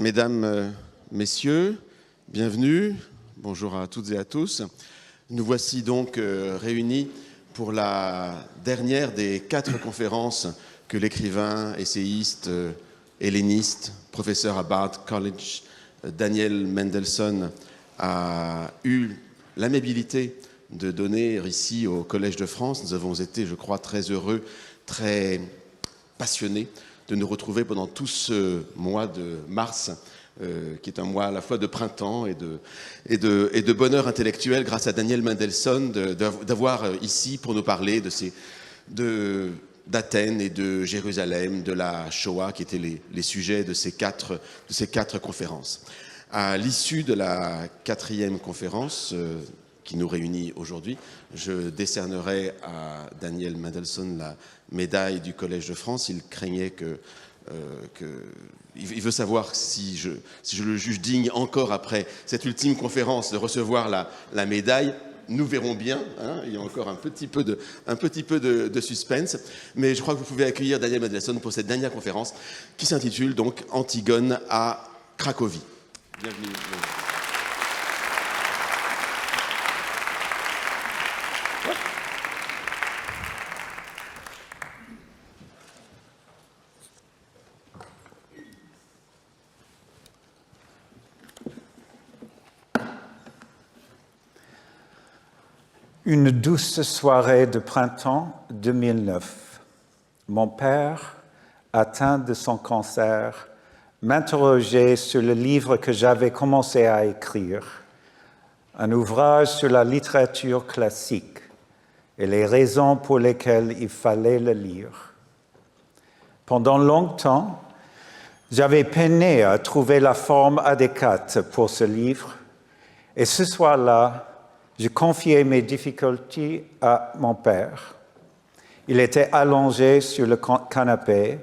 Mesdames, Messieurs, bienvenue. Bonjour à toutes et à tous. Nous voici donc réunis pour la dernière des 4 conférences que l'écrivain, essayiste, helléniste, professeur à Bard College, Daniel Mendelsohn, a eu l'amabilité de donner ici au Collège de France. Nous avons été, je crois, très heureux, très passionnés de nous retrouver pendant tout ce mois de mars, qui est un mois à la fois de printemps et de bonheur intellectuel, grâce à Daniel Mendelsohn, d'avoir ici pour nous parler d'Athènes et de Jérusalem, de la Shoah, qui étaient les sujets de ces quatre conférences. À l'issue de la 4e conférence, qui nous réunit aujourd'hui, je décernerai à Daniel Mendelsohn la médaille du Collège de France. Il craignait il veut savoir si je le juge digne encore après cette ultime conférence de recevoir la médaille. Nous verrons bien, hein, il y a encore un petit peu de suspense, mais je crois que vous pouvez accueillir Daniel Mendelsohn pour cette dernière conférence qui s'intitule donc Antigone à Cracovie. Bienvenue. Une douce soirée de printemps 2009. Mon père, atteint de son cancer, m'interrogeait sur le livre que j'avais commencé à écrire, un ouvrage sur la littérature classique et les raisons pour lesquelles il fallait le lire. Pendant longtemps, j'avais peiné à trouver la forme adéquate pour ce livre, et ce soir-là, je confiais mes difficultés à mon père. Il était allongé sur le canapé,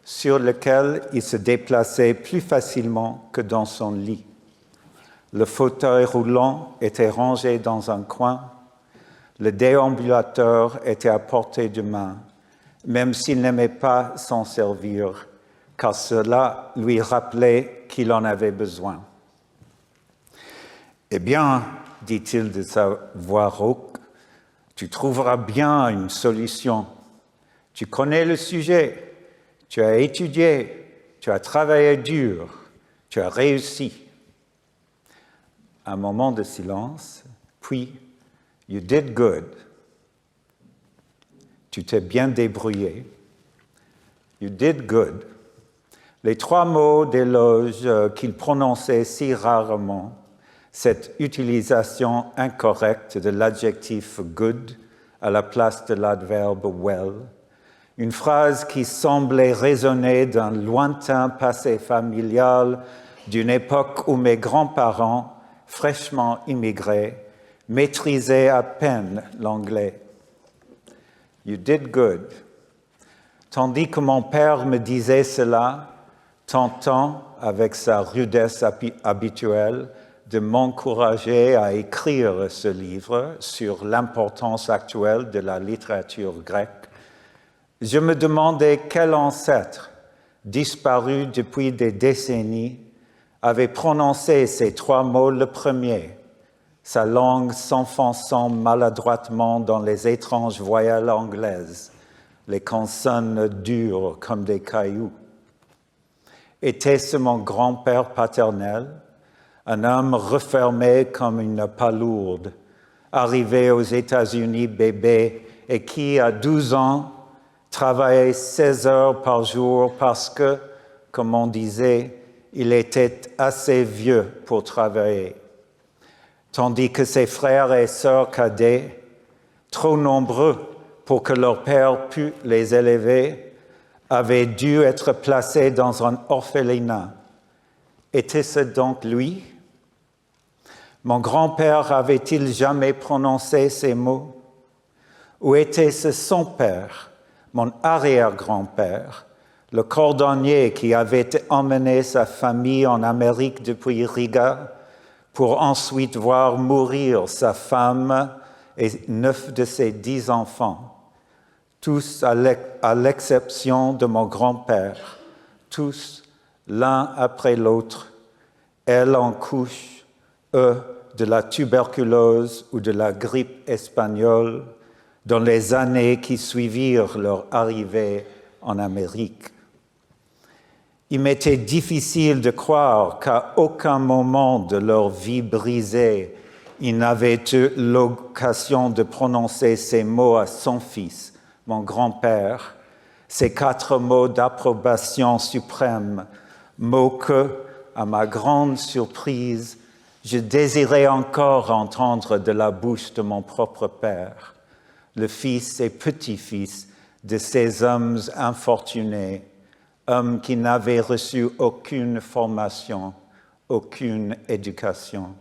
sur lequel il se déplaçait plus facilement que dans son lit. Le fauteuil roulant était rangé dans un coin. Le déambulateur était à portée de main, même s'il n'aimait pas s'en servir, car cela lui rappelait qu'il en avait besoin. Eh bien, dit-il de sa voix rauque, tu trouveras bien une solution. Tu connais le sujet, tu as étudié, tu as travaillé dur, tu as réussi. Un moment de silence, puis « You did good ». Tu t'es bien débrouillé. « You did good ». Les 3 mots d'éloge qu'il prononçait si rarement, cette utilisation incorrecte de l'adjectif « good » à la place de l'adverbe « well », une phrase qui semblait résonner d'un lointain passé familial d'une époque où mes grands-parents, fraîchement immigrés, maîtrisaient à peine l'anglais. « You did good ». Tandis que mon père me disait cela, tentant, avec sa rudesse habituelle, de m'encourager à écrire ce livre sur l'importance actuelle de la littérature grecque, je me demandais quel ancêtre, disparu depuis des décennies, avait prononcé ces 3 mots le premier, sa langue s'enfonçant maladroitement dans les étranges voyelles anglaises, les consonnes dures comme des cailloux. Était-ce mon grand-père paternel, un homme refermé comme une palourde, arrivé aux États-Unis bébé et qui, à 12 ans, travaillait 16 heures par jour parce que, comme on disait, il était assez vieux pour travailler. Tandis que ses frères et sœurs cadets, trop nombreux pour que leur père pût les élever, avaient dû être placés dans un orphelinat. Était-ce donc lui? Mon grand-père avait-il jamais prononcé ces mots? Ou était-ce son père, mon arrière-grand-père, le cordonnier qui avait emmené sa famille en Amérique depuis Riga pour ensuite voir mourir sa femme et 9 de ses 10 enfants, tous à l'exception de mon grand-père, tous l'un après l'autre, elle en couche, eux de la tuberculose ou de la grippe espagnole, dans les années qui suivirent leur arrivée en Amérique. Il m'était difficile de croire qu'à aucun moment de leur vie brisée, ils n'avaient eu l'occasion de prononcer ces mots à son fils, mon grand-père, ces 4 mots d'approbation suprême, mots que, à ma grande surprise, je désirais encore entendre de la bouche de mon propre père, le fils et petit-fils de ces hommes infortunés, hommes qui n'avaient reçu aucune formation, aucune éducation.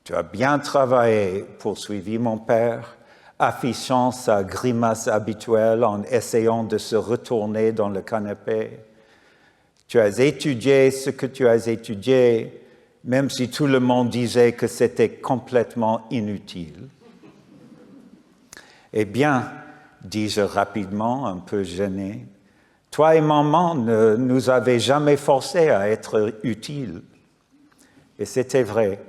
Tu as bien travaillé, poursuivit mon père, affichant sa grimace habituelle en essayant de se retourner dans le canapé. Tu as étudié ce que tu as étudié, même si tout le monde disait que c'était complètement inutile. Eh bien, dis-je rapidement, un peu gêné, toi et maman ne nous avez jamais forcés à être utiles. Et c'était vrai.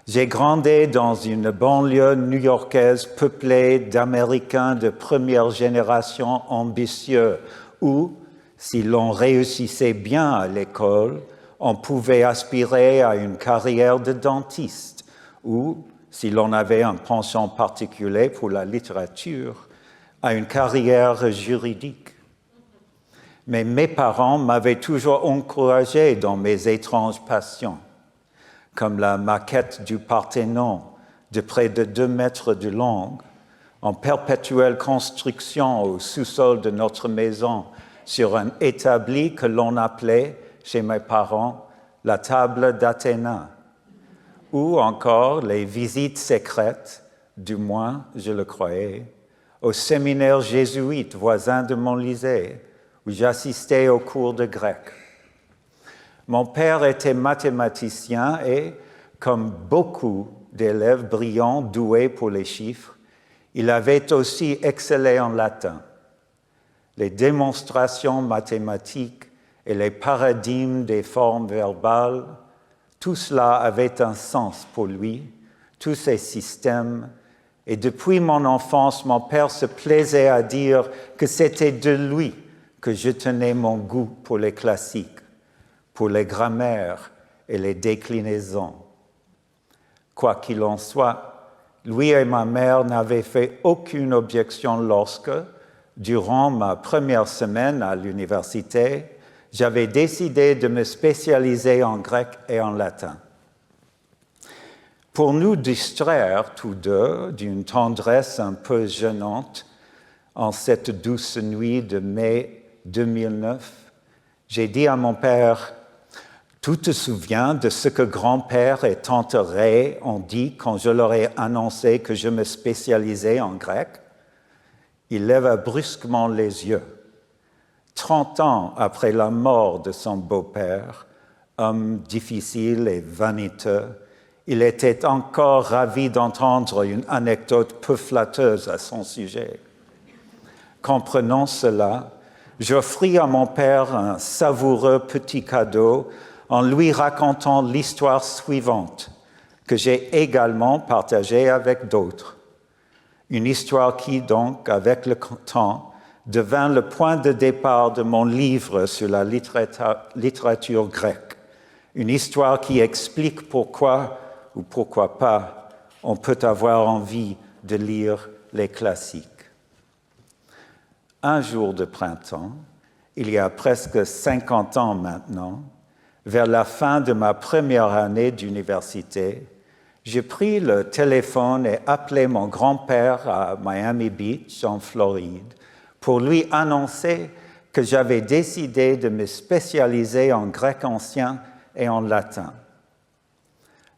J'ai grandi dans une banlieue new-yorkaise peuplée d'Américains de première génération ambitieux où, si l'on réussissait bien à l'école, on pouvait aspirer à une carrière de dentiste ou, si l'on avait un penchant particulier pour la littérature, à une carrière juridique. Mais mes parents m'avaient toujours encouragé dans mes étranges passions, comme la maquette du Parthénon de près de 2 mètres de long, en perpétuelle construction au sous-sol de notre maison sur un établi que l'on appelait, chez mes parents, la table d'Athéna, ou encore les visites secrètes, du moins je le croyais, au séminaire jésuite voisin de mon lycée, où j'assistais aux cours de grec. Mon père était mathématicien et, comme beaucoup d'élèves brillants doués pour les chiffres, il avait aussi excellé en latin. Les démonstrations mathématiques et les paradigmes des formes verbales, tout cela avait un sens pour lui, tous ces systèmes, et depuis mon enfance, mon père se plaisait à dire que c'était de lui que je tenais mon goût pour les classiques, pour les grammaires et les déclinaisons. Quoi qu'il en soit, lui et ma mère n'avaient fait aucune objection lorsque, durant ma première semaine à l'université, j'avais décidé de me spécialiser en grec et en latin. Pour nous distraire tous deux d'une tendresse un peu gênante, en cette douce nuit de mai 2009, j'ai dit à mon père « Tu te souviens de ce que grand-père et tante Ray ont dit quand je leur ai annoncé que je me spécialisais en grec ?» Il leva brusquement les yeux. 30 ans après la mort de son beau-père, homme difficile et vaniteux, il était encore ravi d'entendre une anecdote peu flatteuse à son sujet. Comprenant cela, j'offris à mon père un savoureux petit cadeau en lui racontant l'histoire suivante, que j'ai également partagée avec d'autres. Une histoire qui, donc, avec le temps, devint le point de départ de mon livre sur la littérature grecque. Une histoire qui explique pourquoi, ou pourquoi pas, on peut avoir envie de lire les classiques. Un jour de printemps, il y a presque 50 ans maintenant, vers la fin de ma première année d'université, j'ai pris le téléphone et appelé mon grand-père à Miami Beach, en Floride, pour lui annoncer que j'avais décidé de me spécialiser en grec ancien et en latin.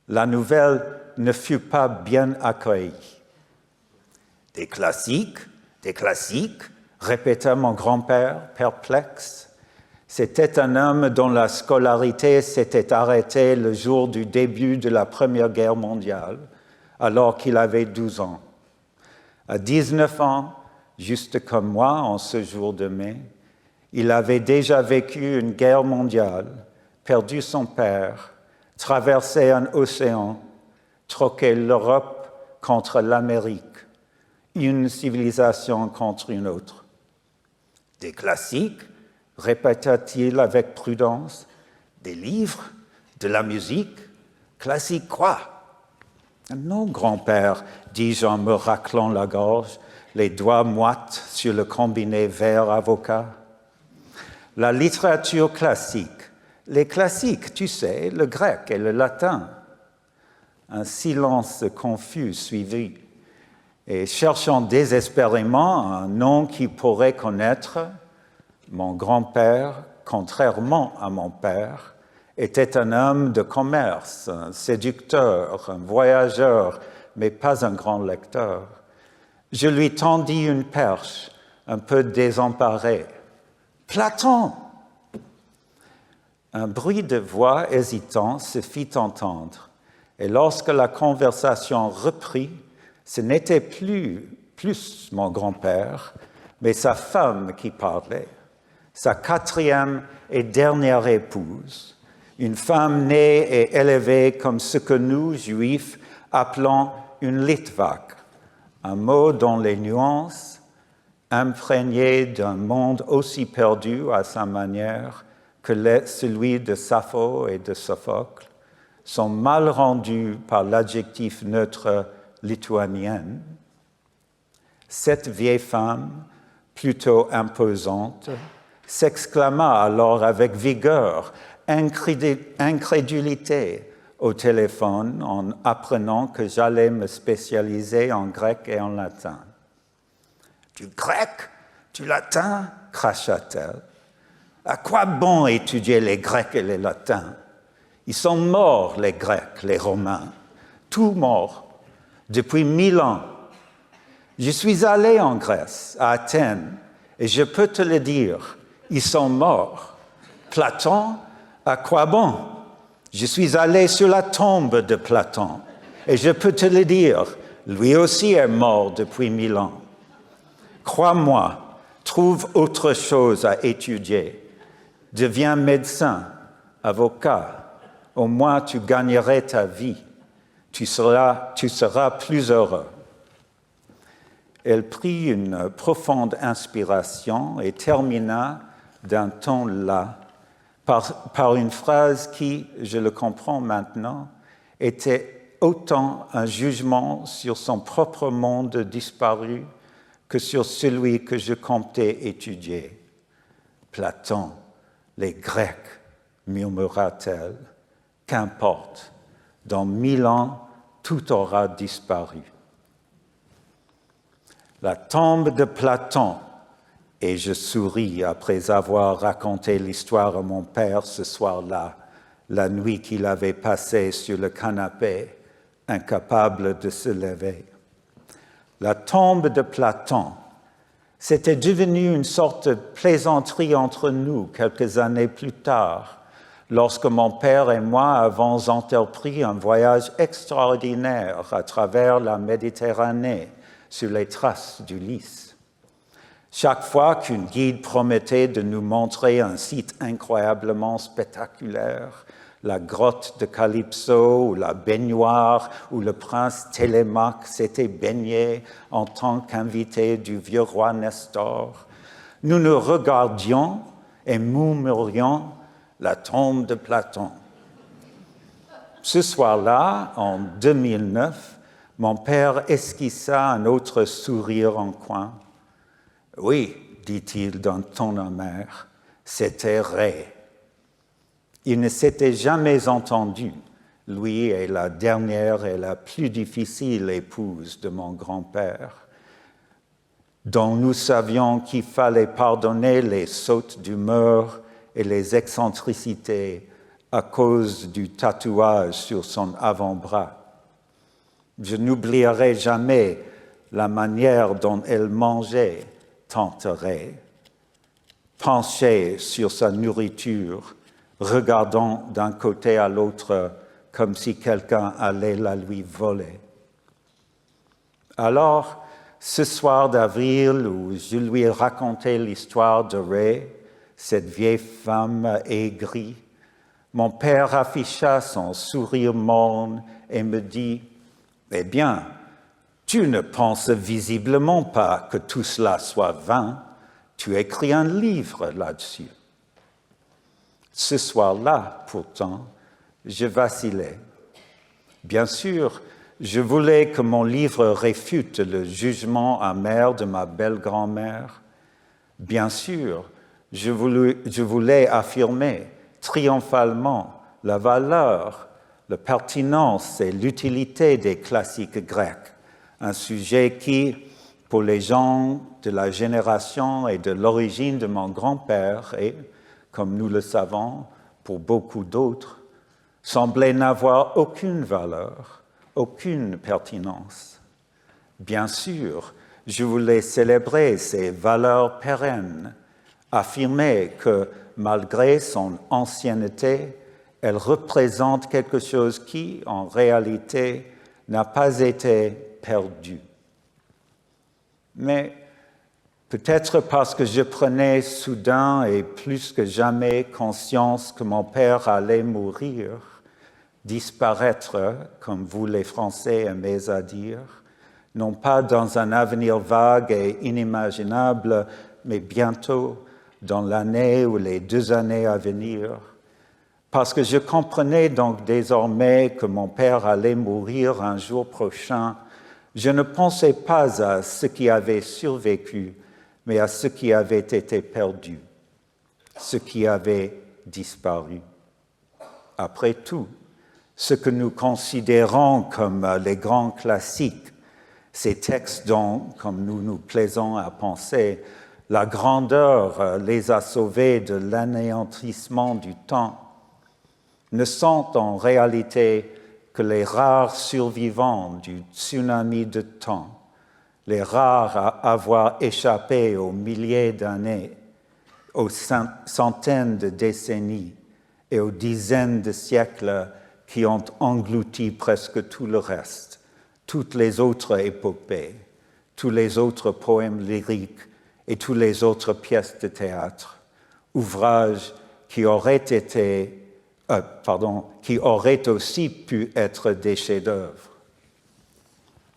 La nouvelle ne fut pas bien accueillie. « Des classiques, répéta mon grand-père, perplexe. C'était un homme dont la scolarité s'était arrêtée le jour du début de la Première Guerre mondiale, alors qu'il avait 12 ans. À 19 ans, juste comme moi en ce jour de mai, Il avait déjà vécu une guerre mondiale, perdu son père, traversé un océan, troqué l'Europe contre l'Amérique, une civilisation contre une autre. Des classiques, répéta-t-il avec prudence, des livres, de la musique, classique quoi? Non, grand-père, dis-je en me raclant la gorge, les doigts moites sur le combiné vert avocat. La littérature classique, les classiques, tu sais, le grec et le latin. Un silence confus suivit, et cherchant désespérément un nom qui pourrait connaître, mon grand-père, contrairement à mon père, était un homme de commerce, un séducteur, un voyageur, mais pas un grand lecteur. Je lui tendis une perche, un peu désemparée. « Platon !» Un bruit de voix hésitant se fit entendre, et lorsque la conversation reprit, ce n'était plus mon grand-père, mais sa femme qui parlait, sa quatrième et dernière épouse, une femme née et élevée comme ce que nous, Juifs, appelons une litvak, un mot dont les nuances, imprégnées d'un monde aussi perdu à sa manière que celui de Sappho et de Sophocle, sont mal rendues par l'adjectif neutre lituanienne. Cette vieille femme, plutôt imposante, s'exclama alors avec vigueur, incrédulité au téléphone en apprenant que j'allais me spécialiser en grec et en latin. « Du grec, du latin ?» cracha-t-elle. « À quoi bon étudier les grecs et les latins? Ils sont morts, les Grecs, les Romains, tous morts, depuis 1000 ans. Je suis allé en Grèce, à Athènes, et je peux te le dire, ils sont morts. Platon, à quoi bon? Je suis allé sur la tombe de Platon, et je peux te le dire, lui aussi est mort depuis 1000 ans. Crois-moi, trouve autre chose à étudier. Deviens médecin, avocat. Au moins tu gagnerais ta vie. Tu seras plus heureux. Elle prit une profonde inspiration et termina d'un ton las par une phrase qui, je le comprends maintenant, était autant un jugement sur son propre monde disparu que sur celui que je comptais étudier. Platon, les Grecs, murmura-t-elle, qu'importe, dans 1000 ans, tout aura disparu. La tombe de Platon, et je souris après avoir raconté l'histoire à mon père ce soir-là, la nuit qu'il avait passée sur le canapé, incapable de se lever. La tombe de Platon, c'était devenu une sorte de plaisanterie entre nous quelques années plus tard, lorsque mon père et moi avons entrepris un voyage extraordinaire à travers la Méditerranée sur les traces d'Ulysse. Chaque fois qu'une guide promettait de nous montrer un site incroyablement spectaculaire, la grotte de Calypso ou la baignoire où le prince Télémaque s'était baigné en tant qu'invité du vieux roi Nestor, nous nous regardions et murmurions la tombe de Platon. Ce soir-là, en 2009, mon père esquissa un autre sourire en coin. « Oui, dit-il d'un ton amer, c'était vrai. » Il ne s'était jamais entendu, lui et la dernière et la plus difficile épouse de mon grand-père, dont nous savions qu'il fallait pardonner les sautes d'humeur et les excentricités à cause du tatouage sur son avant-bras. Je n'oublierai jamais la manière dont elle mangeait, tenterait, penchée sur sa nourriture, regardant d'un côté à l'autre comme si quelqu'un allait la lui voler. Alors, ce soir d'avril où je lui racontais l'histoire de Ray, cette vieille femme aigrie. Mon père afficha son sourire morne et me dit « Eh bien, tu ne penses visiblement pas que tout cela soit vain. Tu écris un livre là-dessus. » Ce soir-là, pourtant, je vacillais. Bien sûr, je voulais que mon livre réfute le jugement amer de ma belle-grand-mère. Bien sûr, je voulais affirmer triomphalement la valeur, la pertinence et l'utilité des classiques grecs, un sujet qui, pour les gens de la génération et de l'origine de mon grand-père et, comme nous le savons, pour beaucoup d'autres, semblait n'avoir aucune valeur, aucune pertinence. Bien sûr, je voulais célébrer ces valeurs pérennes, affirmer que, malgré son ancienneté, elle représente quelque chose qui, en réalité, n'a pas été perdu. Mais peut-être parce que je prenais soudain et plus que jamais conscience que mon père allait mourir, disparaître, comme vous les Français aimez à dire, non pas dans un avenir vague et inimaginable, mais bientôt dans l'année ou les 2 années à venir. Parce que je comprenais donc désormais que mon père allait mourir un jour prochain, je ne pensais pas à ce qui avait survécu, mais à ce qui avait été perdu, ce qui avait disparu. Après tout, ce que nous considérons comme les grands classiques, ces textes dont, comme nous nous plaisons à penser, la grandeur les a sauvés de l'anéantissement du temps, ne sont en réalité que les rares survivants du tsunami de temps, les rares à avoir échappé aux milliers d'années, aux centaines de décennies et aux dizaines de siècles qui ont englouti presque tout le reste, toutes les autres épopées, tous les autres poèmes lyriques et toutes les autres pièces de théâtre, ouvrages qui auraient aussi pu être des chefs-d'œuvre.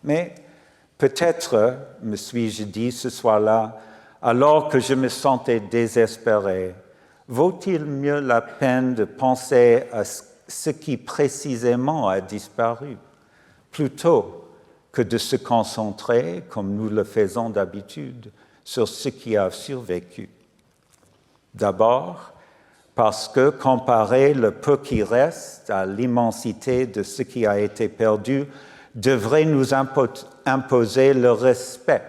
Mais peut-être, me suis-je dit ce soir-là, alors que je me sentais désespéré, vaut-il mieux la peine de penser à ce qui précisément a disparu, plutôt que de se concentrer, comme nous le faisons d'habitude, sur ce qui a survécu. D'abord, parce que comparer le peu qui reste à l'immensité de ce qui a été perdu devrait nous imposer le respect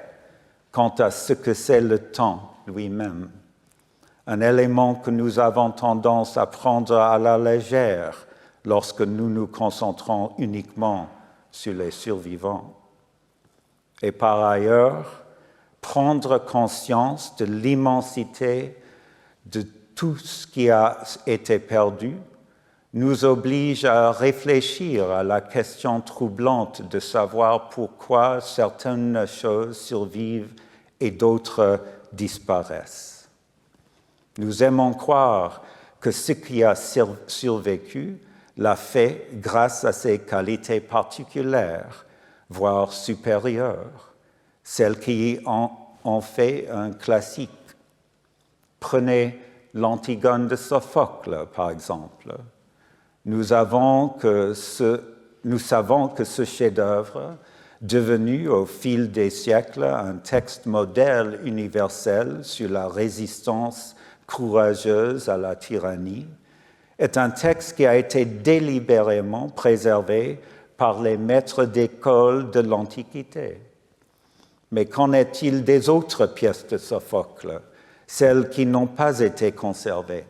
quant à ce que c'est le temps lui-même, un élément que nous avons tendance à prendre à la légère lorsque nous nous concentrons uniquement sur les survivants. Et par ailleurs, prendre conscience de l'immensité de tout ce qui a été perdu nous oblige à réfléchir à la question troublante de savoir pourquoi certaines choses survivent et d'autres disparaissent. Nous aimons croire que ce qui a survécu l'a fait grâce à ses qualités particulières, voire supérieures, celles qui ont fait un classique. Prenez l'Antigone de Sophocle, par exemple. Nous savons que ce chef-d'œuvre, devenu au fil des siècles un texte modèle universel sur la résistance courageuse à la tyrannie, est un texte qui a été délibérément préservé par les maîtres d'école de l'Antiquité. Mais qu'en est-il des autres pièces de Sophocle, celles qui n'ont pas été conservées?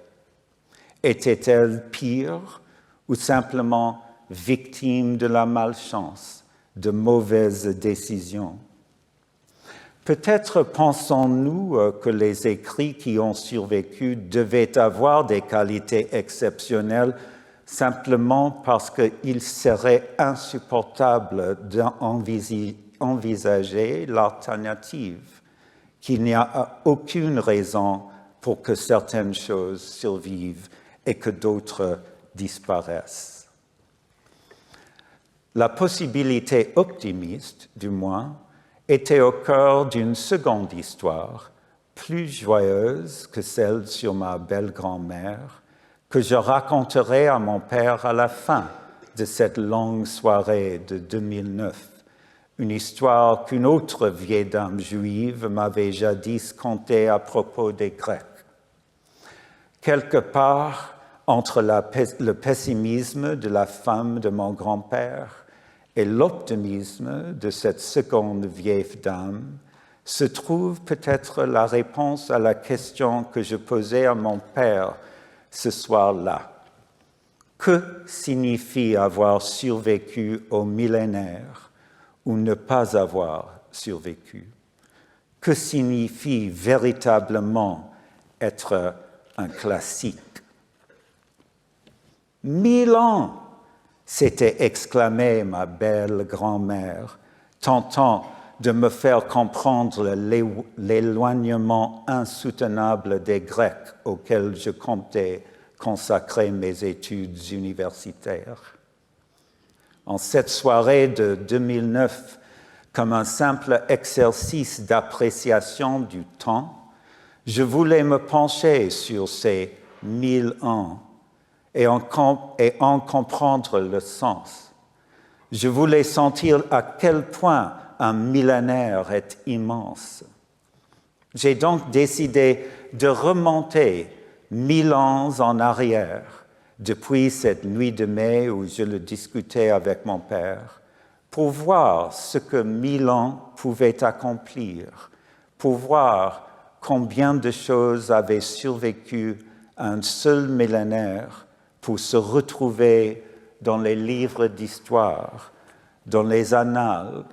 Étaient-elles pires ou simplement victimes de la malchance, de mauvaises décisions? Peut-être pensons-nous que les écrits qui ont survécu devaient avoir des qualités exceptionnelles simplement parce qu'il serait insupportable d'envisager l'alternative, qu'il n'y a aucune raison pour que certaines choses survivent et que d'autres disparaissent. La possibilité optimiste, du moins, était au cœur d'une seconde histoire, plus joyeuse que celle sur ma belle-grand-mère, que je raconterai à mon père à la fin de cette longue soirée de 2009, une histoire qu'une autre vieille dame juive m'avait jadis contée à propos des Grecs. Quelque part entre le pessimisme de la femme de mon grand-père et l'optimisme de cette seconde vieille dame se trouve peut-être la réponse à la question que je posais à mon père ce soir-là. Que signifie avoir survécu au millénaire ou ne pas avoir survécu? Que signifie véritablement être un classique? 1000 ans, s'était exclamée ma belle grand-mère, tentant de me faire comprendre l'éloignement insoutenable des Grecs auxquels je comptais consacrer mes études universitaires. En cette soirée de 2009, comme un simple exercice d'appréciation du temps, je voulais me pencher sur ces 1000 ans et en comprendre le sens. Je voulais sentir à quel point un millénaire est immense. J'ai donc décidé de remonter 1000 ans en arrière, depuis cette nuit de mai où je le discutais avec mon père, pour voir ce que 1000 ans pouvaient accomplir, pour voir combien de choses avaient survécu à un seul millénaire pour se retrouver dans les livres d'histoire, dans les annales,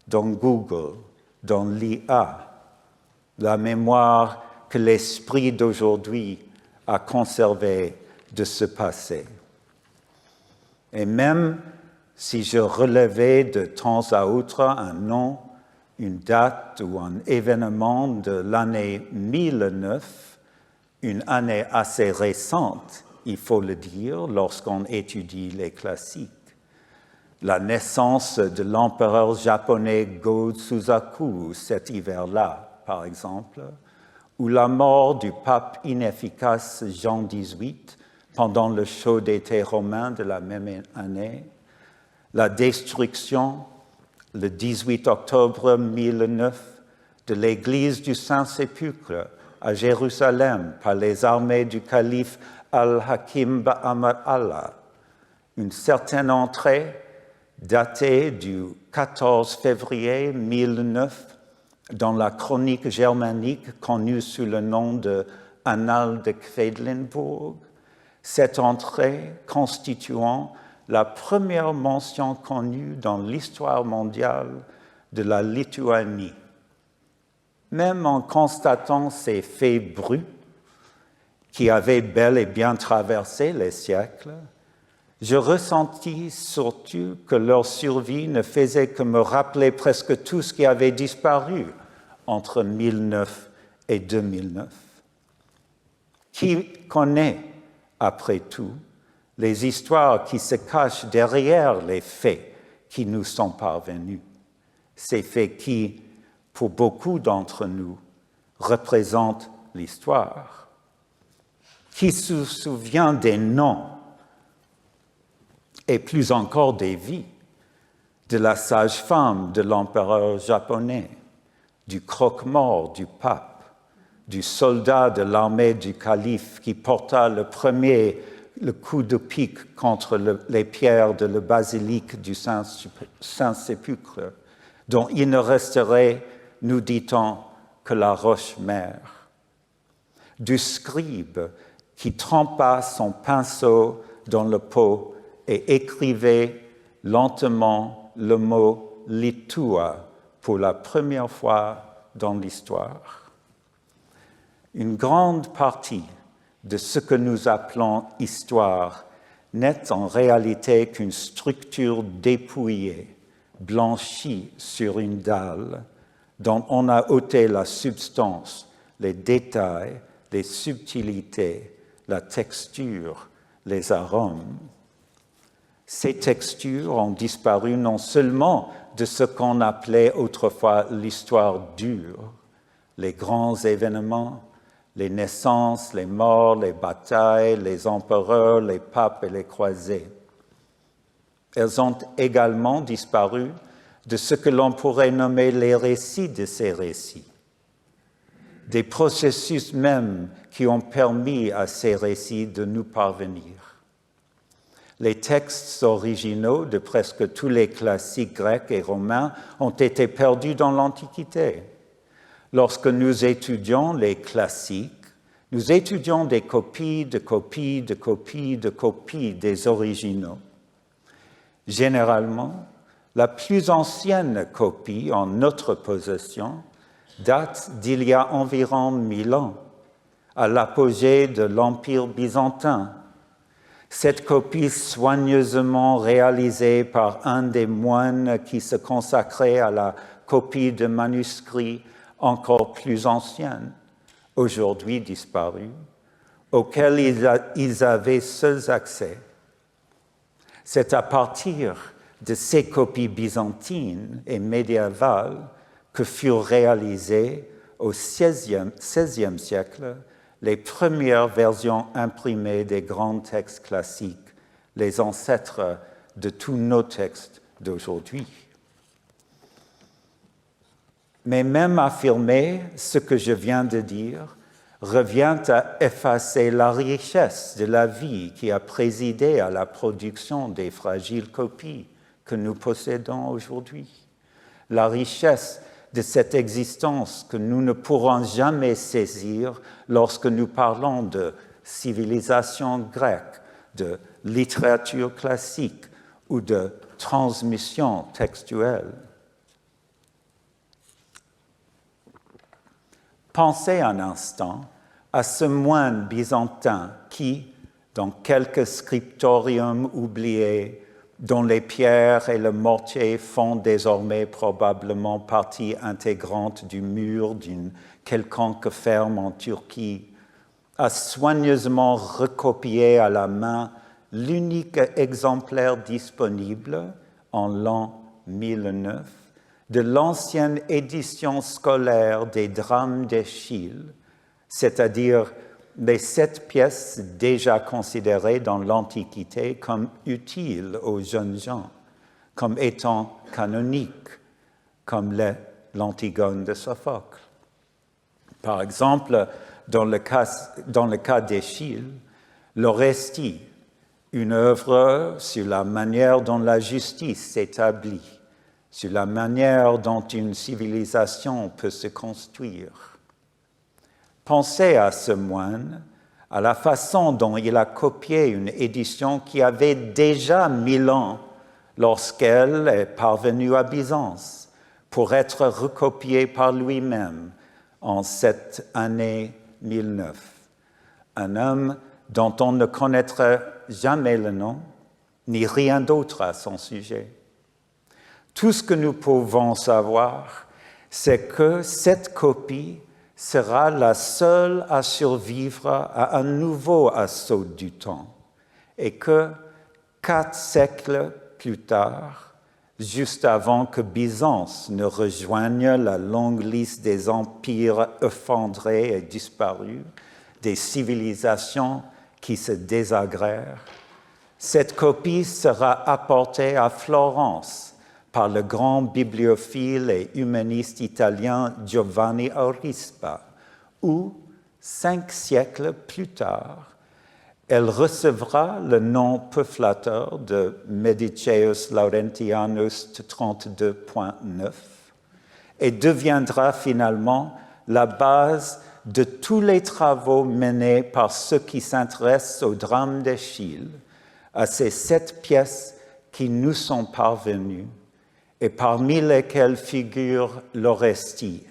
dans Google, dans l'IA, la mémoire que l'esprit d'aujourd'hui a conservée de ce passé. Et même si je relevais de temps à autre un nom, une date ou un événement de l'année 1009, une année assez récente, il faut le dire, lorsqu'on étudie les classiques. La naissance de l'empereur japonais Go-Suzaku cet hiver-là, par exemple, ou la mort du pape inefficace Jean XVIII pendant le chaud d'été romain de la même année, la destruction, le 18 octobre 1009, de l'église du Saint-Sépulcre à Jérusalem par les armées du calife Al-Hakim Ba'amar Allah, une certaine entrée datée du 14 février 1009 dans la chronique germanique connue sous le nom de Annales de Quedlinburg, cette entrée constituant la première mention connue dans l'histoire mondiale de la Lituanie. Même en constatant ces faits bruts, qui avaient bel et bien traversé les siècles, je ressentis surtout que leur survie ne faisait que me rappeler presque tout ce qui avait disparu entre 1009 et 2009. Qui connaît, après tout, les histoires qui se cachent derrière les faits qui nous sont parvenus, ces faits qui, pour beaucoup d'entre nous, représentent l'histoire? Qui se souvient des noms et plus encore des vies de la sage-femme de l'empereur japonais, du croque-mort du pape, du soldat de l'armée du calife qui porta le premier le coup de pique contre les pierres de la basilique du Saint-Sépulcre, dont il ne resterait, nous dit-on, que la roche-mère, du scribe qui trempa son pinceau dans le pot et écrivait lentement le mot « litua » pour la première fois dans l'histoire. Une grande partie de ce que nous appelons histoire n'est en réalité qu'une structure dépouillée, blanchie sur une dalle, dont on a ôté la substance, les détails, les subtilités, la texture, les arômes. Ces textures ont disparu non seulement de ce qu'on appelait autrefois l'histoire dure, les grands événements, les naissances, les morts, les batailles, les empereurs, les papes et les croisés. Elles ont également disparu de ce que l'on pourrait nommer les récits de ces récits, des processus même qui ont permis à ces récits de nous parvenir. Les textes originaux de presque tous les classiques grecs et romains ont été perdus dans l'Antiquité. Lorsque nous étudions les classiques, nous étudions des copies de copies de copies de copies des originaux. Généralement, la plus ancienne copie en notre possession date d'il y a environ 1000 ans, à l'apogée de l'Empire byzantin. Cette copie soigneusement réalisée par un des moines qui se consacrait à la copie de manuscrits encore plus anciens, aujourd'hui disparus, auxquels ils avaient seuls accès. C'est à partir de ces copies byzantines et médiévales que furent réalisées au XVIe siècle les premières versions imprimées des grands textes classiques, les ancêtres de tous nos textes d'aujourd'hui. Mais même affirmer ce que je viens de dire revient à effacer la richesse de la vie qui a présidé à la production des fragiles copies que nous possédons aujourd'hui. La richesse de cette existence que nous ne pourrons jamais saisir lorsque nous parlons de civilisation grecque, de littérature classique ou de transmission textuelle. Pensez un instant à ce moine byzantin qui, dans quelques scriptoriums oubliés, dont les pierres et le mortier font désormais probablement partie intégrante du mur d'une quelconque ferme en Turquie, a soigneusement recopié à la main l'unique exemplaire disponible en l'an 1009 de l'ancienne édition scolaire des drames d'Eschyle, c'est-à-dire les 7 pièces déjà considérées dans l'Antiquité comme utiles aux jeunes gens, comme étant canoniques, comme l'Antigone de Sophocle. Par exemple, dans le cas d'Eschyle, l'Orestie, une œuvre sur la manière dont la justice s'établit, sur la manière dont une civilisation peut se construire. Pensez à ce moine, à la façon dont il a copié une édition qui avait déjà 1000 ans lorsqu'elle est parvenue à Byzance, pour être recopiée par lui-même en cette année 1009. Un homme dont on ne connaîtra jamais le nom, ni rien d'autre à son sujet. Tout ce que nous pouvons savoir, c'est que cette copie sera la seule à survivre à un nouveau assaut du temps et que 4 siècles plus tard, juste avant que Byzance ne rejoigne la longue liste des empires effondrés et disparus, des civilisations qui se désagrèrent, cette copie sera apportée à Florence par le grand bibliophile et humaniste italien Giovanni Aurispa, où, 5 siècles plus tard, elle recevra le nom peu flatteur de Mediceus Laurentianus 32.9 et deviendra finalement la base de tous les travaux menés par ceux qui s'intéressent au drame d'Eschyle, à ces 7 pièces qui nous sont parvenues, et parmi lesquelles figure l'Orestie,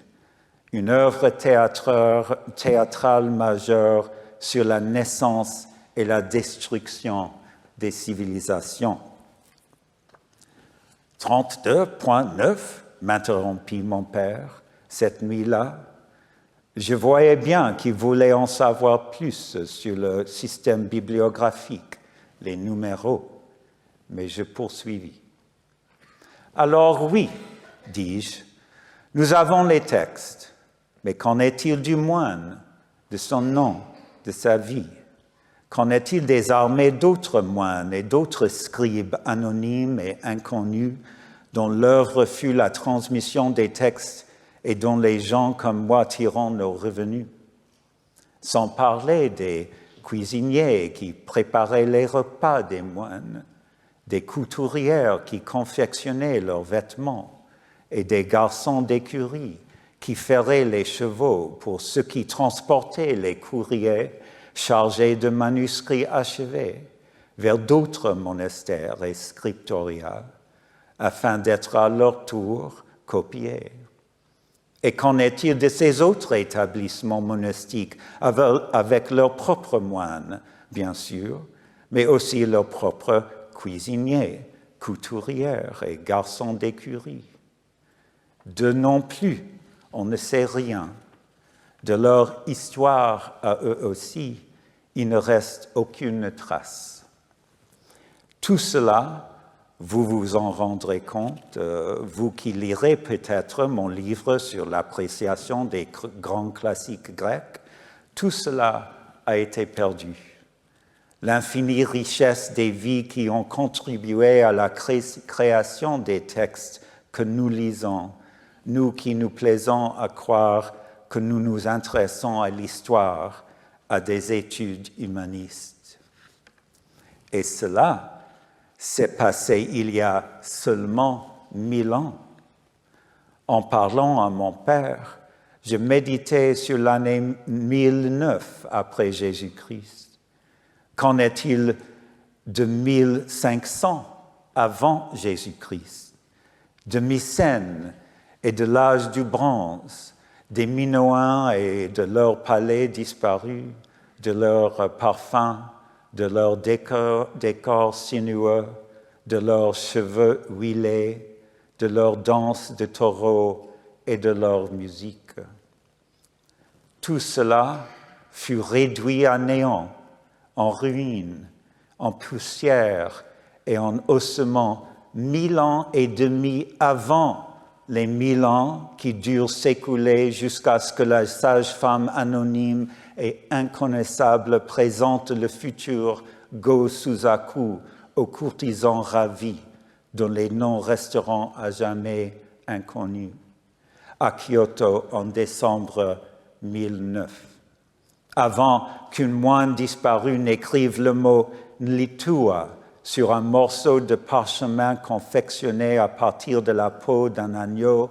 une œuvre théâtrale majeure sur la naissance et la destruction des civilisations. 32.9, m'interrompit mon père, cette nuit-là, Je voyais bien qu'il voulait en savoir plus sur le système bibliographique, les numéros, mais je poursuivis. Alors oui, dis-je, nous avons les textes, mais qu'en est-il du moine, de son nom, de sa vie? Qu'en est-il des armées d'autres moines et d'autres scribes anonymes et inconnus dont l'œuvre fut la transmission des textes et dont les gens comme moi tirons nos revenus? Sans parler des cuisiniers qui préparaient les repas des moines, des couturières qui confectionnaient leurs vêtements et des garçons d'écurie qui ferraient les chevaux pour ceux qui transportaient les courriers chargés de manuscrits achevés vers d'autres monastères et scriptoria afin d'être à leur tour copiés. Et qu'en est-il de ces autres établissements monastiques avec leurs propres moines, bien sûr, mais aussi leurs propres cuisiniers, couturières et garçons d'écurie? D'eux non plus, on ne sait rien. De leur histoire à eux aussi, il ne reste aucune trace. Tout cela, vous vous en rendrez compte, vous qui lirez peut-être mon livre sur l'appréciation des grands classiques grecs, tout cela a été perdu. L'infinie richesse des vies qui ont contribué à la création des textes que nous lisons, nous qui nous plaisons à croire que nous nous intéressons à l'histoire, à des études humanistes. Et cela s'est passé il y a seulement 1000 ans. En parlant à mon père, je méditais sur l'année 1009 après Jésus-Christ. Qu'en est-il de 1500 avant Jésus-Christ, de Mycène et de l'âge du bronze, des Minoens et de leurs palais disparus, de leurs parfums, de leurs décors sinueux, de leurs cheveux huilés, de leurs danses de taureaux et de leur musique. Tout cela fut réduit à néant, en ruines, en poussière et en ossements 1000 ans et demi avant les 1000 ans qui durent s'écouler jusqu'à ce que la sage-femme anonyme et inconnaissable présente le futur Go-Suzaku aux courtisans ravis, dont les noms resteront à jamais inconnus, à Kyoto en décembre 1009. Avant qu'une moine disparue n'écrive le mot « Nlitua » sur un morceau de parchemin confectionné à partir de la peau d'un agneau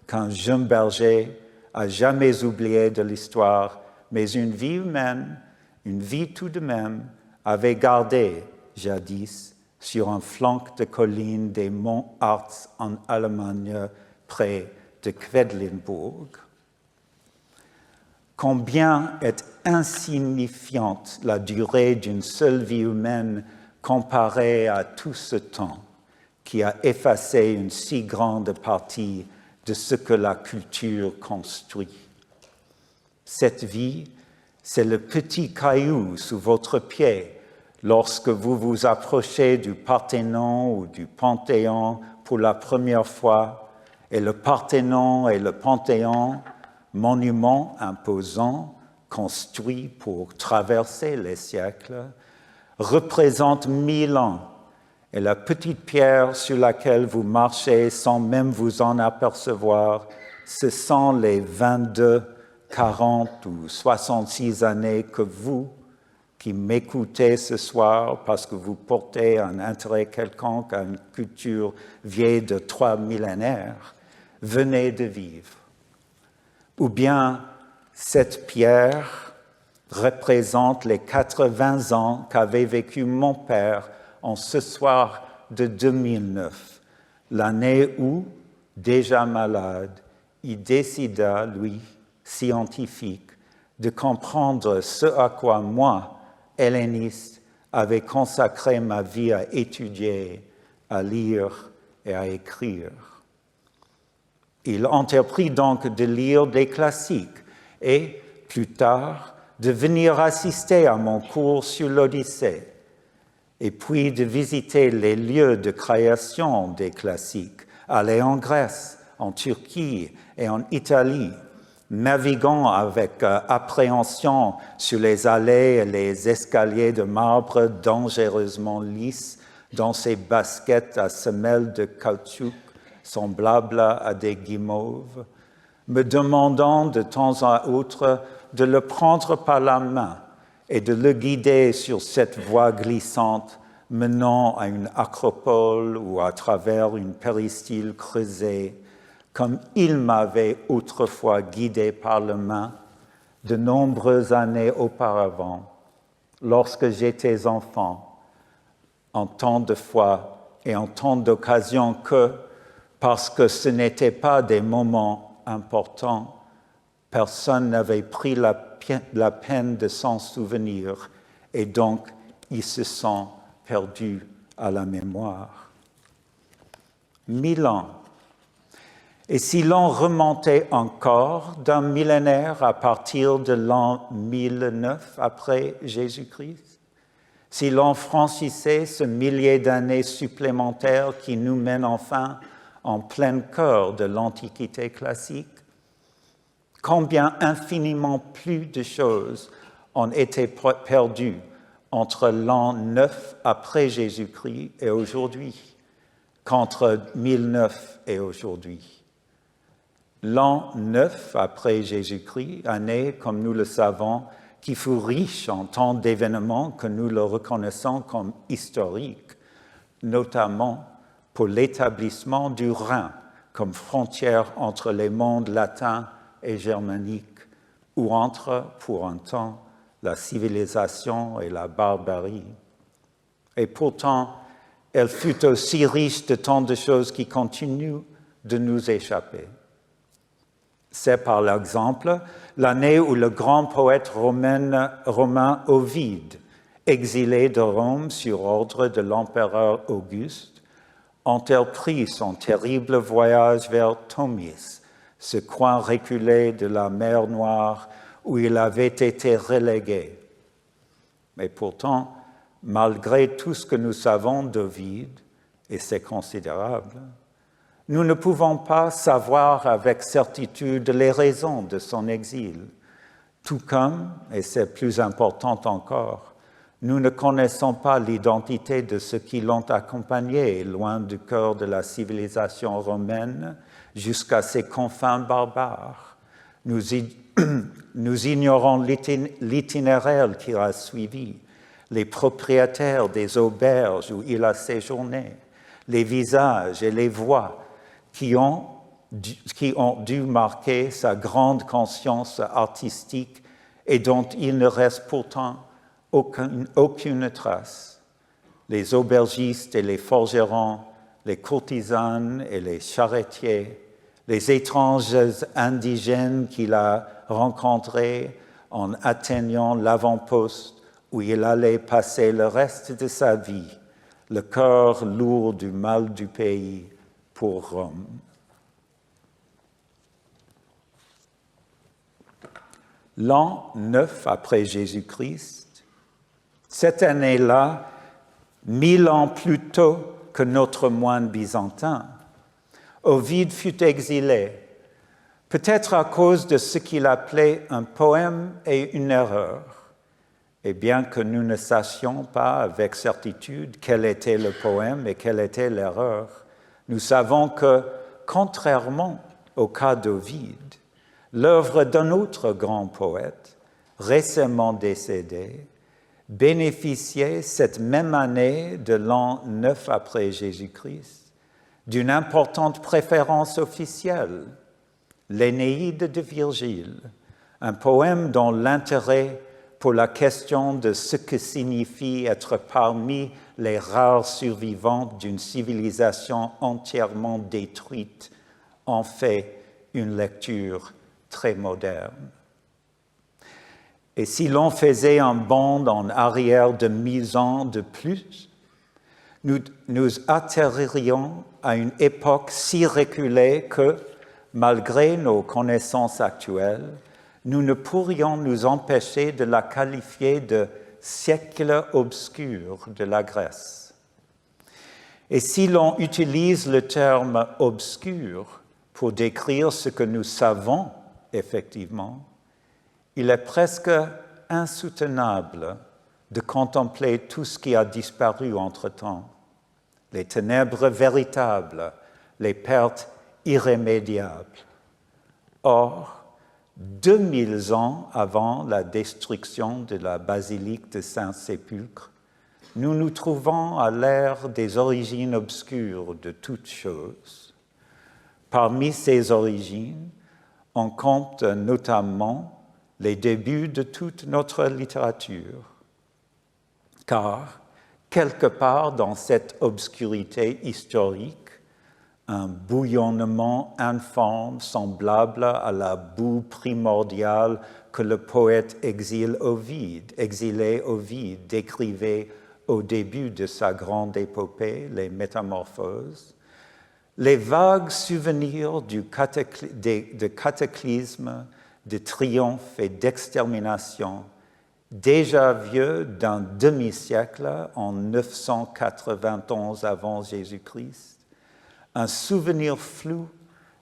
qu'un jeune berger a jamais oublié de l'histoire, mais une vie humaine, une vie tout de même, avait gardé, jadis, sur un flanc de colline des monts Harz en Allemagne, près de Quedlinburg. Combien est insignifiante la durée d'une seule vie humaine comparée à tout ce temps qui a effacé une si grande partie de ce que la culture construit. Cette vie, c'est le petit caillou sous votre pied lorsque vous vous approchez du Parthénon ou du Panthéon pour la première fois, et le Parthénon et le Panthéon, monuments imposants construits pour traverser les siècles, représentent 1000 ans, et la petite pierre sur laquelle vous marchez sans même vous en apercevoir, ce sont les 22, 40 ou 66 années que vous, qui m'écoutez ce soir parce que vous portez un intérêt quelconque à une culture vieille de 3 millénaires, venez de vivre. Ou bien cette pierre représente les 80 ans qu'avait vécu mon père en ce soir de 2009, l'année où, déjà malade, il décida, lui, scientifique, de comprendre ce à quoi moi, helléniste, avais consacré ma vie à étudier, à lire et à écrire. Il entreprit donc de lire des classiques et, plus tard, de venir assister à mon cours sur l'Odyssée, et puis de visiter les lieux de création des classiques, aller en Grèce, en Turquie et en Italie, naviguant avec appréhension sur les allées et les escaliers de marbre dangereusement lisses dans ces baskets à semelles de caoutchouc semblables à des guimauves, me demandant de temps à autre de le prendre par la main et de le guider sur cette voie glissante menant à une acropole ou à travers une péristyle creusée, comme il m'avait autrefois guidé par la main de nombreuses années auparavant, lorsque j'étais enfant, en tant de fois et en tant d'occasions que, parce que ce n'étaient pas des moments importants, personne n'avait pris la peine de s'en souvenir et donc ils se sont perdus à la mémoire. 1000 ans. Et si l'on remontait encore d'un millénaire à partir de l'an 1009 après Jésus-Christ, si l'on franchissait ce millier d'années supplémentaires qui nous mène enfin en plein cœur de l'Antiquité classique, combien infiniment plus de choses ont été perdues entre l'an 9 après Jésus-Christ et aujourd'hui, qu'entre 1009 et aujourd'hui. L'an 9 après Jésus-Christ, année, comme nous le savons, qui fut riche en tant d'événements que nous le reconnaissons comme historiques, notamment pour l'établissement du Rhin comme frontière entre les mondes latins et germaniques, ou entre, pour un temps, la civilisation et la barbarie. Et pourtant, elle fut aussi riche de tant de choses qui continuent de nous échapper. C'est par exemple l'année où le grand poète romain Ovide, exilé de Rome sur ordre de l'empereur Auguste, entreprit son terrible voyage vers Tomis, ce coin reculé de la mer Noire où il avait été relégué. Mais pourtant, malgré tout ce que nous savons d'Ovide, et c'est considérable, nous ne pouvons pas savoir avec certitude les raisons de son exil, tout comme, et c'est plus important encore, nous ne connaissons pas l'identité de ceux qui l'ont accompagné loin du cœur de la civilisation romaine jusqu'à ses confins barbares. Nous ignorons l'itinéraire qu'il a suivi, les propriétaires des auberges où il a séjourné, les visages et les voix qui ont dû marquer sa grande conscience artistique et dont il ne reste pourtant aucune trace. Les aubergistes et les forgerons, les courtisanes et les charretiers, les étranges indigènes qu'il a rencontrés en atteignant l'avant-poste où il allait passer le reste de sa vie, le cœur lourd du mal du pays pour Rome. L'an 9 après Jésus-Christ, cette année-là, 1000 ans plus tôt que notre moine byzantin, Ovide fut exilé, peut-être à cause de ce qu'il appelait un poème et une erreur. Et bien que nous ne sachions pas avec certitude quel était le poème et quelle était l'erreur, nous savons que, contrairement au cas d'Ovide, l'œuvre d'un autre grand poète, récemment décédé, bénéficiait cette même année de l'an 9 après Jésus-Christ d'une importante préférence officielle, l'Énéide de Virgile, un poème dont l'intérêt pour la question de ce que signifie être parmi les rares survivants d'une civilisation entièrement détruite en fait une lecture très moderne. Et si l'on faisait un bond en arrière de 1000 ans de plus, nous atterririons à une époque si reculée que, malgré nos connaissances actuelles, nous ne pourrions nous empêcher de la qualifier de siècle obscur de la Grèce. Et si l'on utilise le terme obscur pour décrire ce que nous savons effectivement, il est presque insoutenable de contempler tout ce qui a disparu entre-temps, les ténèbres véritables, les pertes irrémédiables. Or, 2000 ans avant la destruction de la basilique de Saint-Sépulcre, nous nous trouvons à l'ère des origines obscures de toutes choses. Parmi ces origines, on compte notamment les débuts de toute notre littérature, car quelque part dans cette obscurité historique, un bouillonnement informe semblable à la boue primordiale que le poète exilé Ovide décrivait au début de sa grande épopée, les Métamorphoses, les vagues souvenirs de cataclysmes, de triomphes et d'extermination, déjà vieux d'un demi-siècle en 991 avant Jésus-Christ, un souvenir flou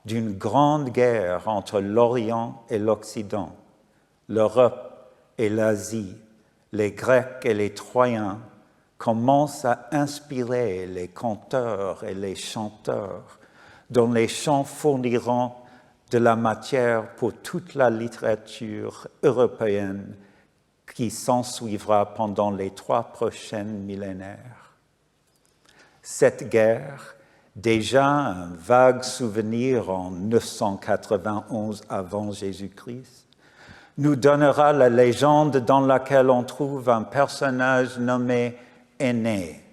d'une grande guerre entre l'Orient et l'Occident, l'Europe et l'Asie, les Grecs et les Troyens, commencent à inspirer les conteurs et les chanteurs, dont les chants fourniront de la matière pour toute la littérature européenne qui s'ensuivra pendant les 3 prochaines millénaires. Cette guerre, déjà un vague souvenir en 991 avant Jésus-Christ, nous donnera la légende dans laquelle on trouve un personnage nommé Énée,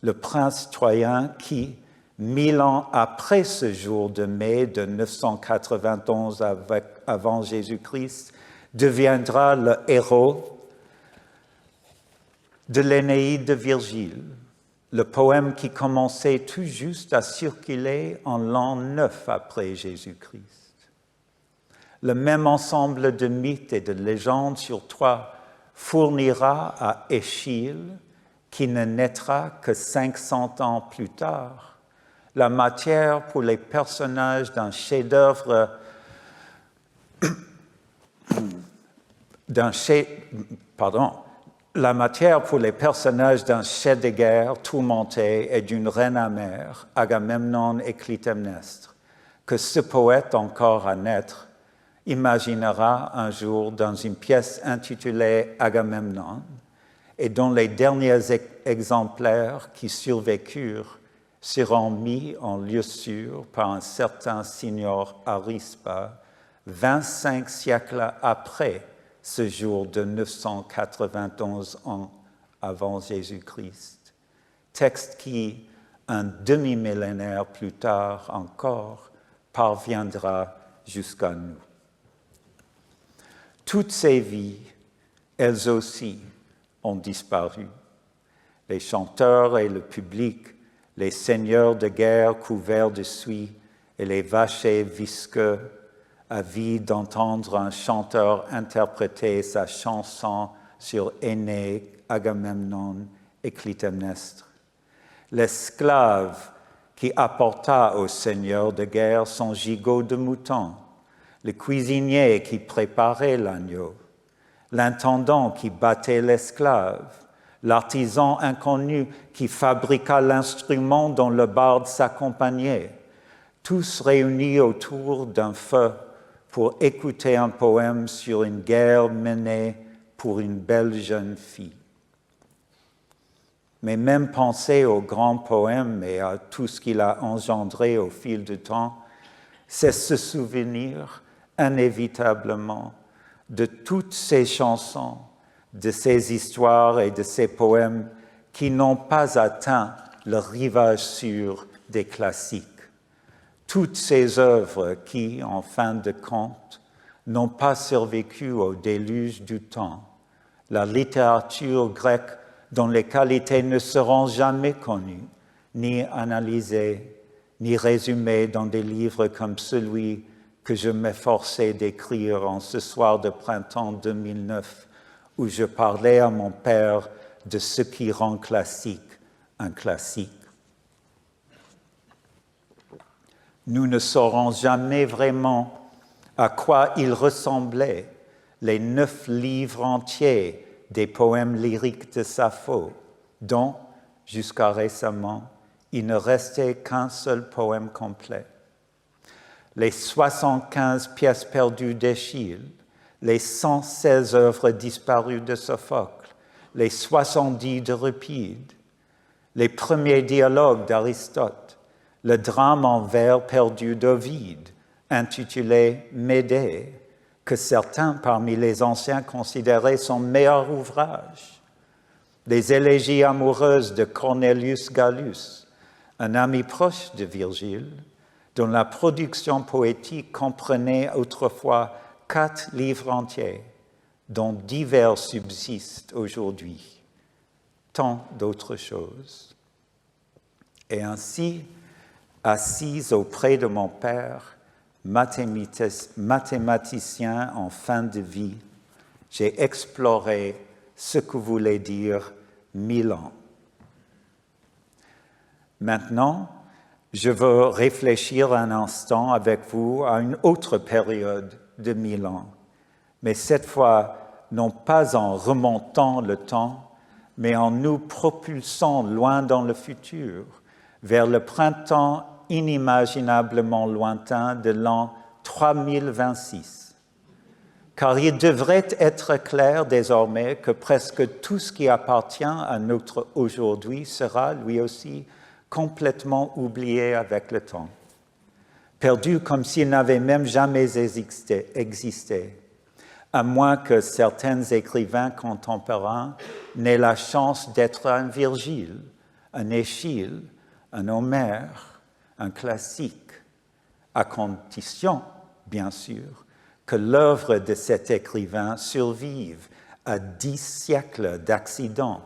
le prince troyen qui, 1000 ans après ce jour de mai de 991 avant Jésus-Christ, deviendra le héros de l'Énéide de Virgile, le poème qui commençait tout juste à circuler en l'an 9 après Jésus-Christ. Le même ensemble de mythes et de légendes sur Troie fournira à Échille, qui ne naîtra que 500 ans plus tard, la matière pour les personnages d'un chef-d'œuvre la matière pour les personnages d'un chef de guerre tourmenté et d'une reine amère, Agamemnon et Clytemnestre, que ce poète encore à naître imaginera un jour dans une pièce intitulée Agamemnon, et dont les derniers exemplaires qui survécurent seront mis en lieu sûr par un certain signor Arispa, 25 siècles après ce jour de 991 ans avant Jésus-Christ. Texte qui, un demi-millénaire plus tard encore, parviendra jusqu'à nous. Toutes ces vies, elles aussi, ont disparu. Les chanteurs et le public, les seigneurs de guerre couverts de suie et les vachers visqueux, avides d'entendre un chanteur interpréter sa chanson sur Énée, Agamemnon et Clytemnestre. L'esclave qui apporta au seigneur de guerre son gigot de mouton, le cuisinier qui préparait l'agneau, l'intendant qui battait l'esclave, l'artisan inconnu qui fabriqua l'instrument dont le barde s'accompagnait, tous réunis autour d'un feu pour écouter un poème sur une guerre menée pour une belle jeune fille. Mais même penser au grand poème et à tout ce qu'il a engendré au fil du temps, c'est se souvenir inévitablement de toutes ces chansons, de ces histoires et de ces poèmes qui n'ont pas atteint le rivage sûr des classiques. Toutes ces œuvres qui, en fin de compte, n'ont pas survécu au déluge du temps. La littérature grecque dont les qualités ne seront jamais connues, ni analysées, ni résumées dans des livres comme celui que je m'efforçais d'écrire en ce soir de printemps 2009, où je parlais à mon père de ce qui rend classique un classique. Nous ne saurons jamais vraiment à quoi il ressemblait les 9 livres entiers des poèmes lyriques de Sappho, dont, jusqu'à récemment, il ne restait qu'un seul poème complet. Les 75 pièces perdues d'Échille, les 116 œuvres disparues de Sophocle, les 70 d'Euripide, les premiers dialogues d'Aristote, le drame en vers perdu d'Ovide, intitulé Médée, que certains parmi les anciens considéraient son meilleur ouvrage, les élégies amoureuses de Cornelius Gallus, un ami proche de Virgile, dont la production poétique comprenait autrefois 4 livres entiers, dont divers subsistent aujourd'hui, tant d'autres choses. Et ainsi, assise auprès de mon père, mathématicien en fin de vie, j'ai exploré ce que voulait dire 1000 ans. Maintenant, je veux réfléchir un instant avec vous à une autre période de 1000 ans, mais cette fois, non pas en remontant le temps, mais en nous propulsant loin dans le futur, vers le printemps inimaginablement lointain de l'an 3026. Car il devrait être clair désormais que presque tout ce qui appartient à notre aujourd'hui sera lui aussi complètement oublié avec le temps, perdu comme s'il n'avait même jamais existé, à moins que certains écrivains contemporains n'aient la chance d'être un Virgile, un Échille, un Homère, un classique, à condition, bien sûr, que l'œuvre de cet écrivain survive à 10 siècles d'accidents,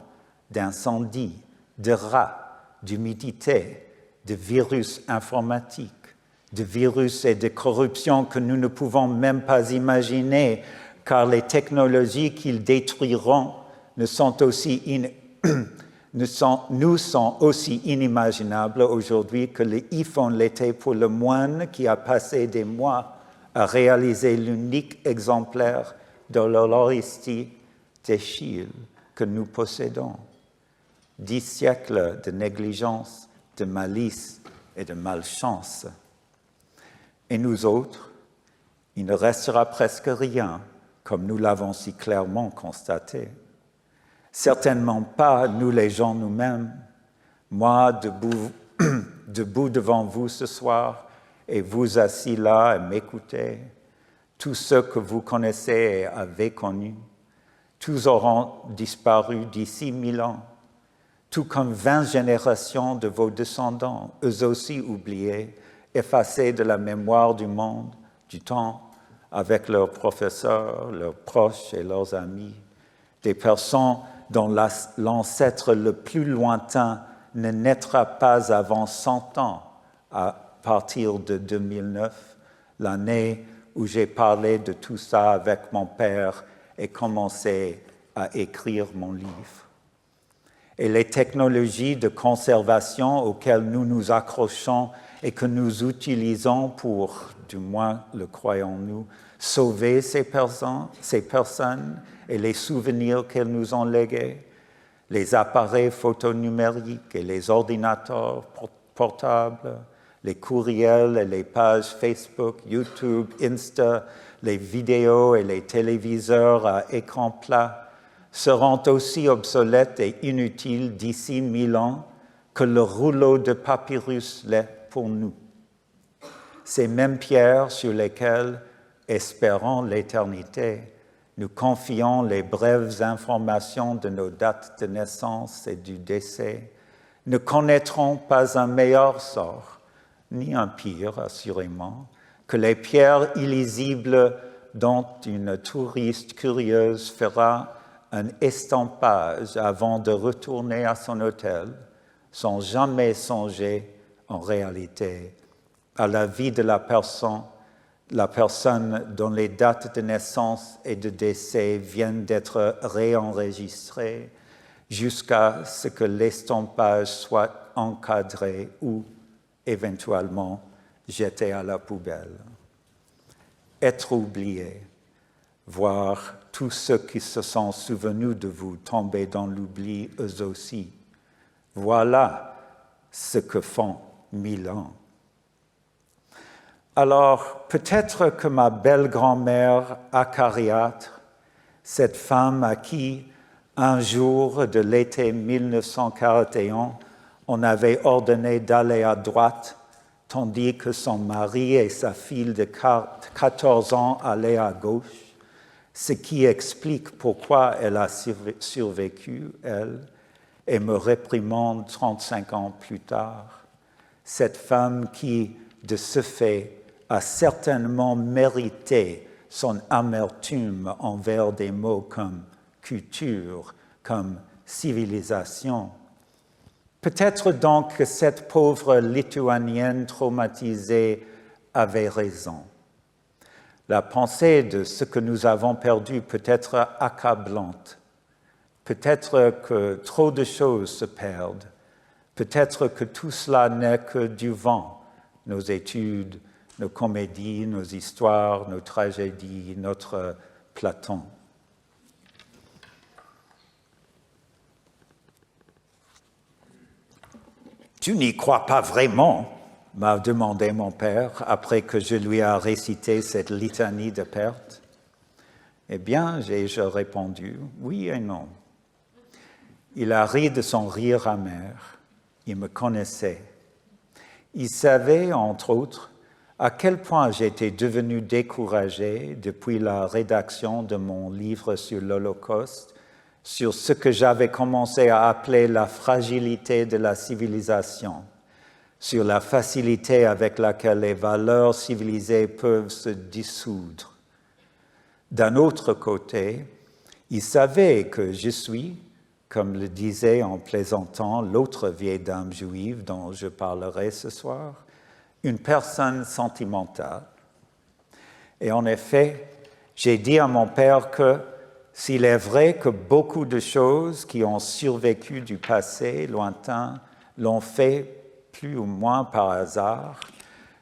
d'incendies, de rats, d'humidité, de virus informatiques, de virus et de corruption que nous ne pouvons même pas imaginer, car les technologies qu'ils détruiront nous sont aussi inimaginables aujourd'hui que l'iPhone l'était pour le moine qui a passé des mois à réaliser l'unique exemplaire de l'Horistie d'Échille que nous possédons. 10 siècles de négligence, de malice et de malchance. Et nous autres, il ne restera presque rien, comme nous l'avons si clairement constaté. Certainement pas nous les gens nous-mêmes, moi debout devant vous ce soir et vous assis là à m'écouter, tous ceux que vous connaissez et avez connus, tous auront disparu d'ici 1000 ans, tout comme 20 générations de vos descendants, eux aussi oubliés, effacés de la mémoire du monde, du temps, avec leurs professeurs, leurs proches et leurs amis, des personnes dont l'ancêtre le plus lointain ne naîtra pas avant 100 ans, à partir de 2009, l'année où j'ai parlé de tout ça avec mon père et commencé à écrire mon livre. Et les technologies de conservation auxquelles nous nous accrochons et que nous utilisons pour, du moins le croyons-nous, sauver ces personnes et les souvenirs qu'elles nous ont légués, les appareils photonumériques et les ordinateurs portables, les courriels et les pages Facebook, YouTube, Insta, les vidéos et les téléviseurs à écran plat seront aussi obsolètes et inutiles d'ici 1000 ans que le rouleau de papyrus l'est pour nous. Ces mêmes pierres sur lesquelles, espérant l'éternité, nous confions les brèves informations de nos dates de naissance et du décès, ne connaîtront pas un meilleur sort, ni un pire, assurément, que les pierres illisibles dont une touriste curieuse fera un estampage avant de retourner à son hôtel, sans jamais songer, en réalité, à la vie de la personne la personne dont les dates de naissance et de décès viennent d'être réenregistrées jusqu'à ce que l'estampage soit encadré ou éventuellement jeté à la poubelle. Être oublié, voir tous ceux qui se sont souvenus de vous tomber dans l'oubli eux aussi. Voilà ce que font 1000 ans. Alors, peut-être que ma belle grand-mère acariâtre, cette femme à qui, un jour de l'été 1941, on avait ordonné d'aller à droite, tandis que son mari et sa fille de 14 ans allaient à gauche, ce qui explique pourquoi elle a survécu, elle, et me réprimande 35 ans plus tard. Cette femme qui, de ce fait, a certainement mérité son amertume envers des mots comme culture, comme civilisation. Peut-être donc que cette pauvre Lituanienne traumatisée avait raison. La pensée de ce que nous avons perdu peut être accablante. Peut-être que trop de choses se perdent. Peut-être que tout cela n'est que du vent, nos études, nos comédies, nos histoires, nos tragédies, notre Platon. « Tu n'y crois pas vraiment ?» m'a demandé mon père après que je lui ai récité cette litanie de pertes. Eh bien, j'ai-je répondu, oui et non. Il a ri de son rire amer. Il me connaissait. Il savait, entre autres, à quel point j'étais devenu découragé depuis la rédaction de mon livre sur l'Holocauste, sur ce que j'avais commencé à appeler la fragilité de la civilisation, sur la facilité avec laquelle les valeurs civilisées peuvent se dissoudre. D'un autre côté, il savait que je suis, comme le disait en plaisantant l'autre vieille dame juive dont je parlerai ce soir, une personne sentimentale. Et en effet, j'ai dit à mon père que s'il est vrai que beaucoup de choses qui ont survécu du passé lointain l'ont fait plus ou moins par hasard,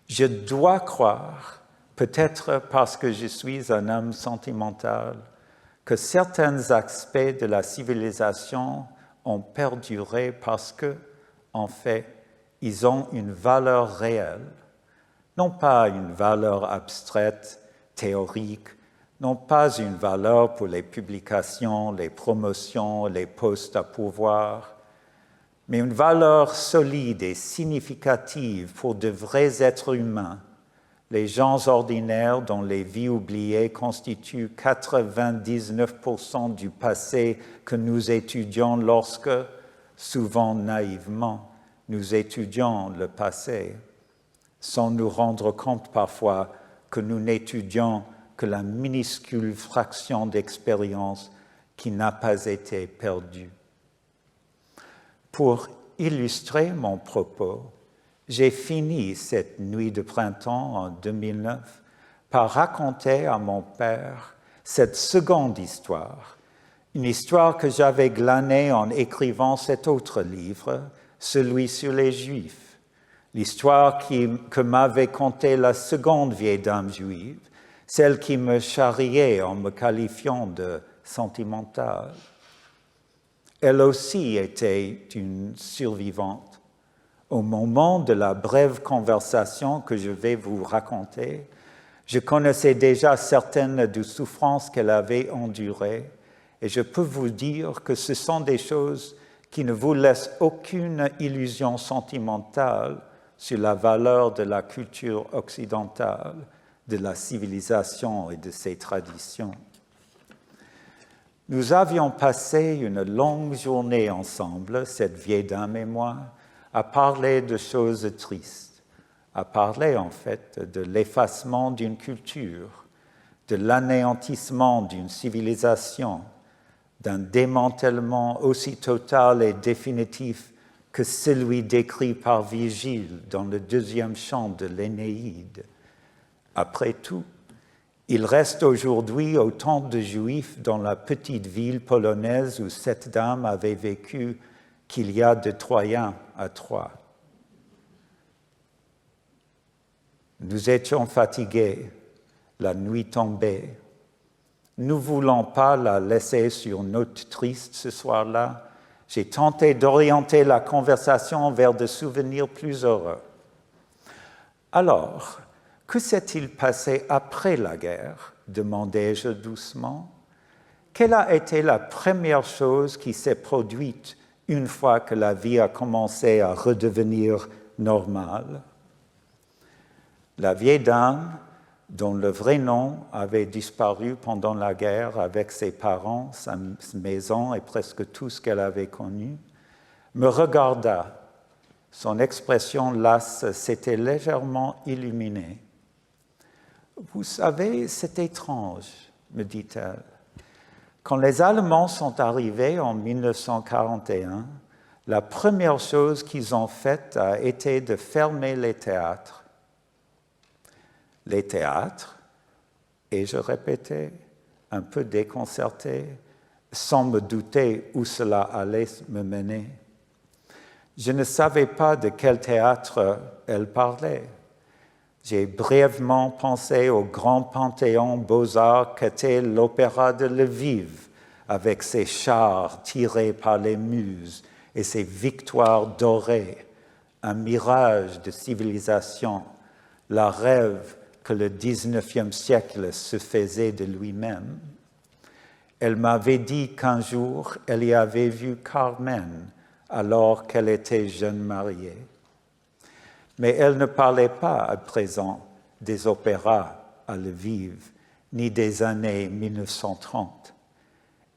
je dois croire, peut-être parce que je suis un homme sentimental, que certains aspects de la civilisation ont perduré parce que, en fait, ils ont une valeur réelle, non pas une valeur abstraite, théorique, non pas une valeur pour les publications, les promotions, les postes à pourvoir, mais une valeur solide et significative pour de vrais êtres humains, les gens ordinaires dont les vies oubliées constituent 99% du passé que nous étudions lorsque, souvent naïvement, nous étudions le passé, sans nous rendre compte parfois que nous n'étudions que la minuscule fraction d'expérience qui n'a pas été perdue. Pour illustrer mon propos, j'ai fini cette nuit de printemps en 2009 par raconter à mon père cette seconde histoire, une histoire que j'avais glanée en écrivant cet autre livre, celui sur les Juifs, l'histoire que m'avait contée la seconde vieille dame juive, celle qui me charriait en me qualifiant de sentimentale. Elle aussi était une survivante. Au moment de la brève conversation que je vais vous raconter, je connaissais déjà certaines des souffrances qu'elle avait endurées et je peux vous dire que ce sont des choses qui ne vous laissent aucune illusion sentimentale sur la valeur de la culture occidentale, de la civilisation et de ses traditions. Nous avions passé une longue journée ensemble, cette vieille dame et moi, à parler de choses tristes, à parler en fait de l'effacement d'une culture, de l'anéantissement d'une civilisation, d'un démantèlement aussi total et définitif que celui décrit par Virgile dans le 2e chant de l'Énéide, Après tout, il reste aujourd'hui autant de Juifs dans la petite ville polonaise où cette dame avait vécu qu'il y a de Troyens à Troyes. Nous étions fatigués, la nuit tombait. Nous ne voulant pas la laisser sur une note triste ce soir-là, j'ai tenté d'orienter la conversation vers des souvenirs plus heureux. Alors, que s'est-il passé après la guerre ? Demandai-je doucement. Quelle a été la première chose qui s'est produite une fois que la vie a commencé à redevenir normale ? La vieille dame, dont le vrai nom avait disparu pendant la guerre avec ses parents, sa maison et presque tout ce qu'elle avait connu, me regarda. Son expression lasse s'était légèrement illuminée. « Vous savez, c'est étrange, me dit-elle. Quand les Allemands sont arrivés en 1941, la première chose qu'ils ont faite a été de fermer les théâtres. Les théâtres, et je répétais, un peu déconcerté, sans me douter où cela allait me mener. Je ne savais pas de quel théâtre elle parlait. J'ai brièvement pensé au grand panthéon Beaux-Arts qu'était l'opéra de Lviv, avec ses chars tirés par les muses et ses victoires dorées, un mirage de civilisation, la rêve que le XIXe siècle se faisait de lui-même. Elle m'avait dit qu'un jour, elle y avait vu Carmen, alors qu'elle était jeune mariée. Mais elle ne parlait pas à présent des opéras à Lviv, ni des années 1930.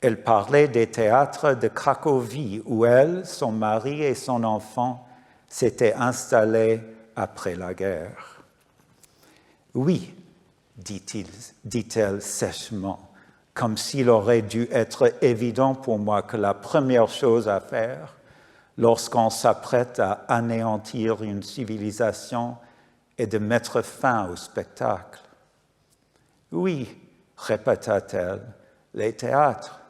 Elle parlait des théâtres de Cracovie, où elle, son mari et son enfant s'étaient installés après la guerre. Oui, dit-elle sèchement, comme s'il aurait dû être évident pour moi que la première chose à faire, lorsqu'on s'apprête à anéantir une civilisation, est de mettre fin au spectacle. Oui, répéta-t-elle, les théâtres.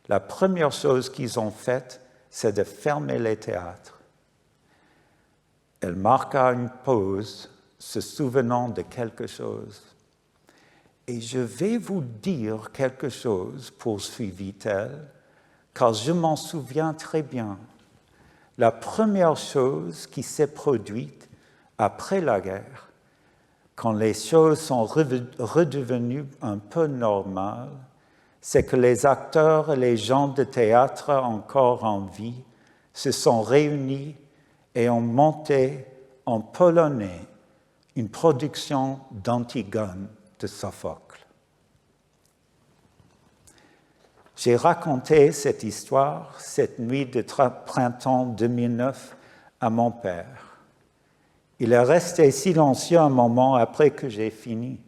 La première chose qu'ils ont faite, c'est de fermer les théâtres. Elle marqua une pause, se souvenant de quelque chose. Et je vais vous dire quelque chose, poursuivit-elle, car je m'en souviens très bien. La première chose qui s'est produite après la guerre, quand les choses sont redevenues un peu normales, c'est que les acteurs et les gens de théâtre encore en vie se sont réunis et ont monté en polonais une production d'Antigone de Sophocle. J'ai raconté cette histoire cette nuit de printemps 2009 à mon père. Il est resté silencieux un moment après que j'ai fini.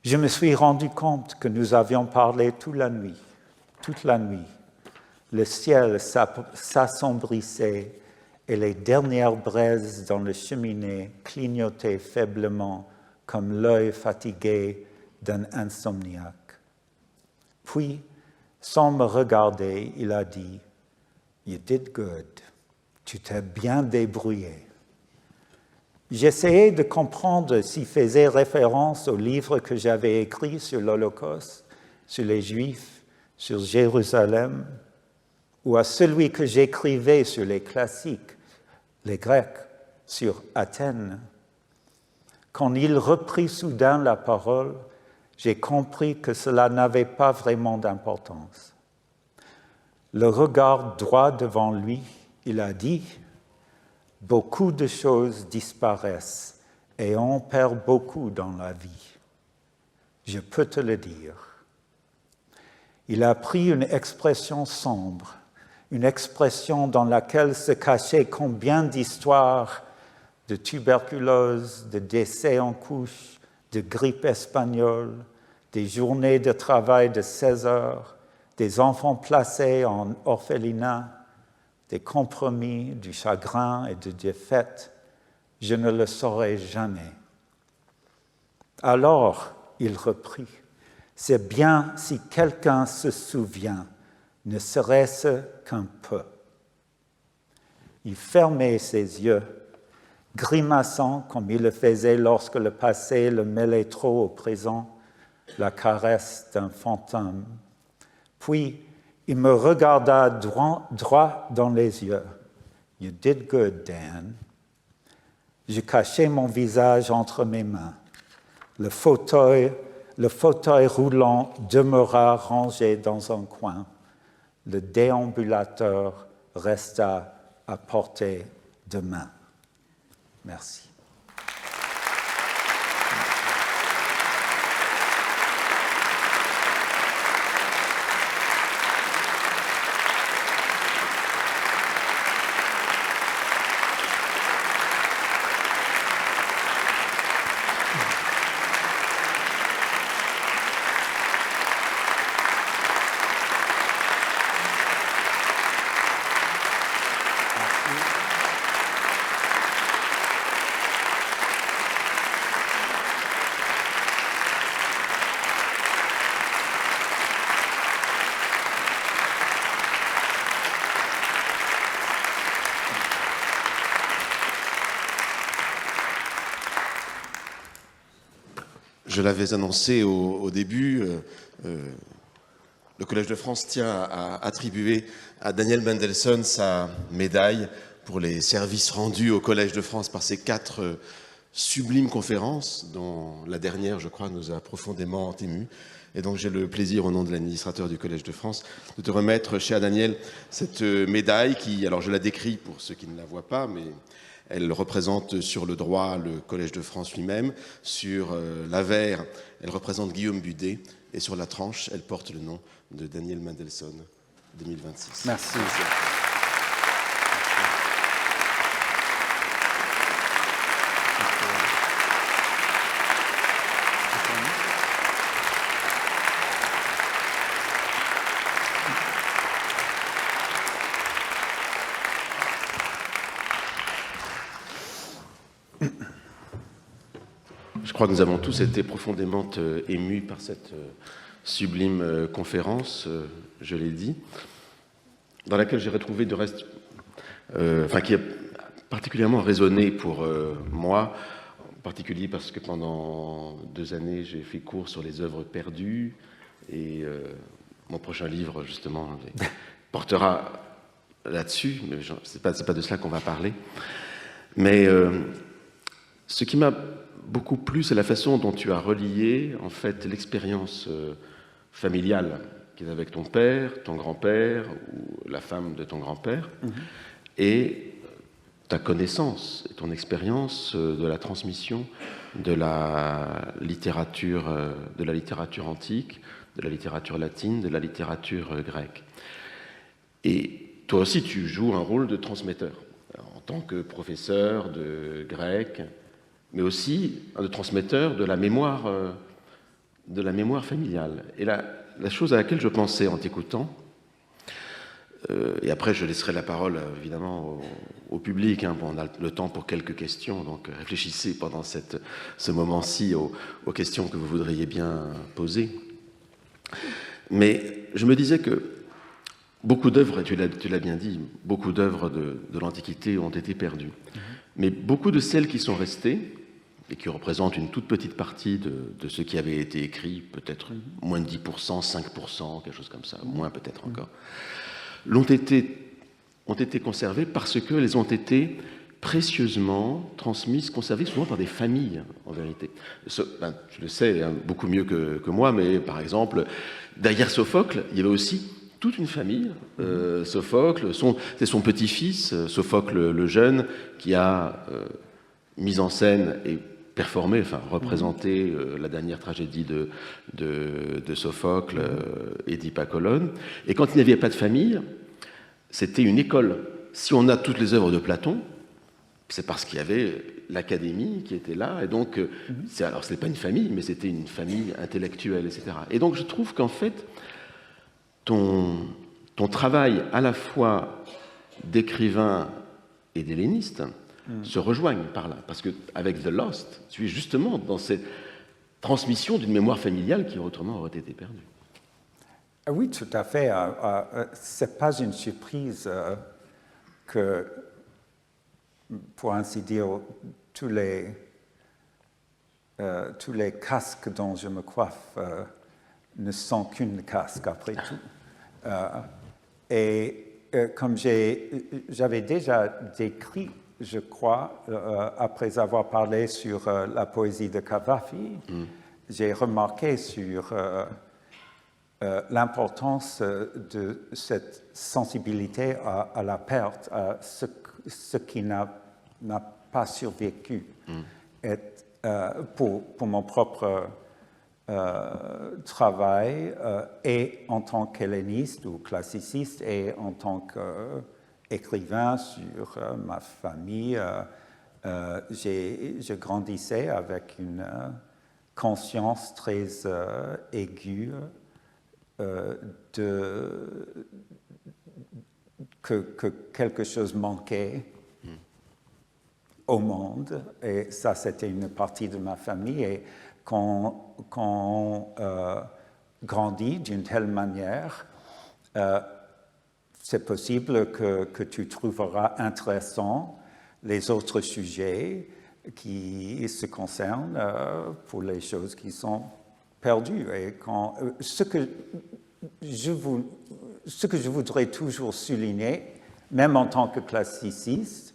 Je me suis rendu compte que nous avions parlé toute la nuit. Le ciel s'assombrissait et les dernières braises dans la cheminée clignotaient faiblement comme l'œil fatigué d'un insomniaque. Puis, sans me regarder, il a dit « You did good. Tu t'es bien débrouillé. » J'essayais de comprendre s'il faisait référence au livre que j'avais écrit sur l'Holocauste, sur les Juifs, sur Jérusalem, ou à celui que j'écrivais sur les classiques, les Grecs, sur Athènes. Quand il reprit soudain la parole, j'ai compris que cela n'avait pas vraiment d'importance. Le regard droit devant lui, il a dit « Beaucoup de choses disparaissent et on perd beaucoup dans la vie. Je peux te le dire. » Il a pris une expression sombre, une expression dans laquelle se cachaient combien d'histoires de tuberculose, de décès en couche, de grippe espagnole, des journées de travail de 16 heures, des enfants placés en orphelinat, des compromis, du chagrin et de défaite. Je ne le saurai jamais. Alors, il reprit, « C'est bien si quelqu'un se souvient, ne serait-ce qu'un peu. » Il fermait ses yeux, grimaçant comme il le faisait lorsque le passé le mêlait trop au présent, la caresse d'un fantôme. Puis, il me regarda droit dans les yeux. « You did good, Dan. » Je cachai mon visage entre mes mains. Le fauteuil roulant demeura rangé dans un coin. Le déambulateur resta à portée de main. Merci. Je l'avais annoncé au début, le Collège de France tient à attribuer à Daniel Mendelssohn sa médaille pour les services rendus au Collège de France par ces 4 sublimes conférences, dont la dernière, je crois, nous a profondément émus. Et donc j'ai le plaisir, au nom de l'administrateur du Collège de France, de te remettre, cher Daniel, cette médaille qui, alors je la décris pour ceux qui ne la voient pas, mais elle représente sur le droit le Collège de France lui-même, sur l'avers, elle représente Guillaume Budet, et sur la tranche, elle porte le nom de Daniel Mendelssohn, 2026. Merci. Je crois que nous avons tous été profondément émus par cette sublime conférence, je l'ai dit, dans laquelle j'ai retrouvé de reste, qui a particulièrement résonné pour moi, en particulier parce que pendant 2 années, j'ai fait cours sur les œuvres perdues, et mon prochain livre, justement, portera là-dessus, mais c'est pas de cela qu'on va parler. Mais ce qui m'a beaucoup plu, c'est la façon dont tu as relié, en fait, l'expérience familiale qui est avec ton père, ton grand-père, ou la femme de ton grand-père, et ta connaissance et ton expérience de la transmission de la littérature antique, de la littérature latine, de la littérature grecque. Et toi aussi, tu joues un rôle de transmetteur, en tant que professeur de grec, mais aussi de transmetteur de la mémoire familiale. Et la chose à laquelle je pensais en t'écoutant, et après je laisserai la parole évidemment au public, hein, bon, on a le temps pour quelques questions, donc réfléchissez pendant ce moment-ci aux questions que vous voudriez bien poser. Mais je me disais que beaucoup d'œuvres, et tu l'as bien dit, beaucoup d'œuvres de l'Antiquité ont été perdues. Mais beaucoup de celles qui sont restées, et qui représentent une toute petite partie de ce qui avait été écrit, peut-être moins de 10%, 5%, quelque chose comme ça, moins peut-être encore, ont été conservées parce qu'elles ont été précieusement transmises, conservées souvent par des familles, en vérité. Je le sais hein, beaucoup mieux que moi, mais par exemple, derrière Sophocle, il y avait aussi toute une famille. Sophocle, c'est son petit-fils, Sophocle le jeune, qui a mis en scène et performé, enfin représenté la dernière tragédie de Sophocle, Édipe à Colonne. Et quand il n'y avait pas de famille, c'était une école. Si on a toutes les œuvres de Platon, c'est parce qu'il y avait l'académie qui était là, et donc, alors ce n'est pas une famille, mais c'était une famille intellectuelle, etc. Et donc je trouve qu'en fait, ton travail à la fois d'écrivain et d'helléniste se rejoignent par là, parce qu'avec The Lost, tu es justement dans transmission d'une mémoire familiale qui autrement aurait été perdue. Oui, tout à fait. Ce n'est pas une surprise que, pour ainsi dire, tous les casques dont je me coiffe ne sont qu'une casque après tout. Comme j'avais déjà décrit, je crois, après avoir parlé sur la poésie de Cavafy, j'ai remarqué sur l'importance de cette sensibilité à la perte, à ce qui n'a pas survécu. Et, pour mon propre travail, et en tant qu'helléniste ou classiciste, et en tant qu'écrivain sur ma famille, je grandissais avec une conscience très aiguë que quelque chose manquait au monde, et ça c'était une partie de ma famille, et quand on grandit d'une telle manière, c'est possible que tu trouveras intéressant les autres sujets qui se concernent pour les choses qui sont perdues. Et ce que je voudrais toujours souligner, même en tant que classiciste,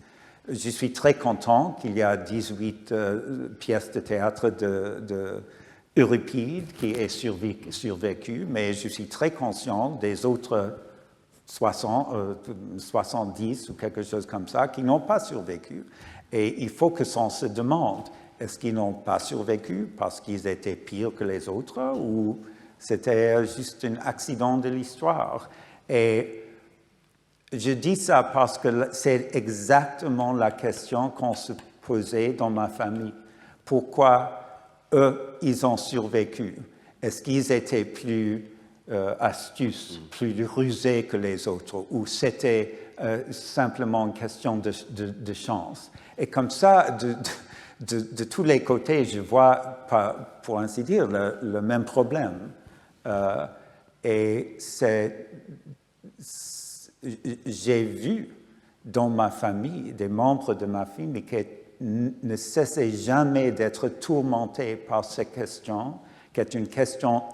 je suis très content qu'il y a 18 pièces de théâtre d'Euripide qui aient survécu, mais je suis très conscient des autres 70 ou quelque chose comme ça qui n'ont pas survécu. Et il faut que l'on se demande, est-ce qu'ils n'ont pas survécu parce qu'ils étaient pires que les autres, ou c'était juste un accident de l'histoire? Et je dis ça parce que c'est exactement la question qu'on se posait dans ma famille. Pourquoi eux, ils ont survécu? Est-ce qu'ils étaient plus astuces, plus rusés que les autres, ou c'était simplement une question de chance? Et comme ça, de tous les côtés, je vois, pour ainsi dire, le même problème. Et j'ai vu dans ma famille des membres de ma famille qui ne cessaient jamais d'être tourmentés par ces questions, qui est une question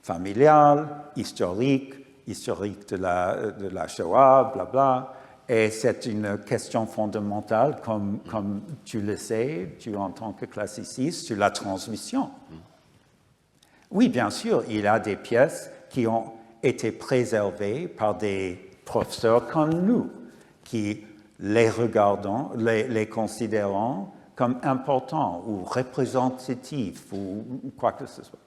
familiale, historique de la Shoah, blabla. Et c'est une question fondamentale, comme tu le sais, tu en tant que classiciste, sur la transmission. Oui, bien sûr, il y a des pièces qui ont été préservées par des professeurs comme nous, qui les regardons, les considérons comme importants ou représentatifs ou quoi que ce soit.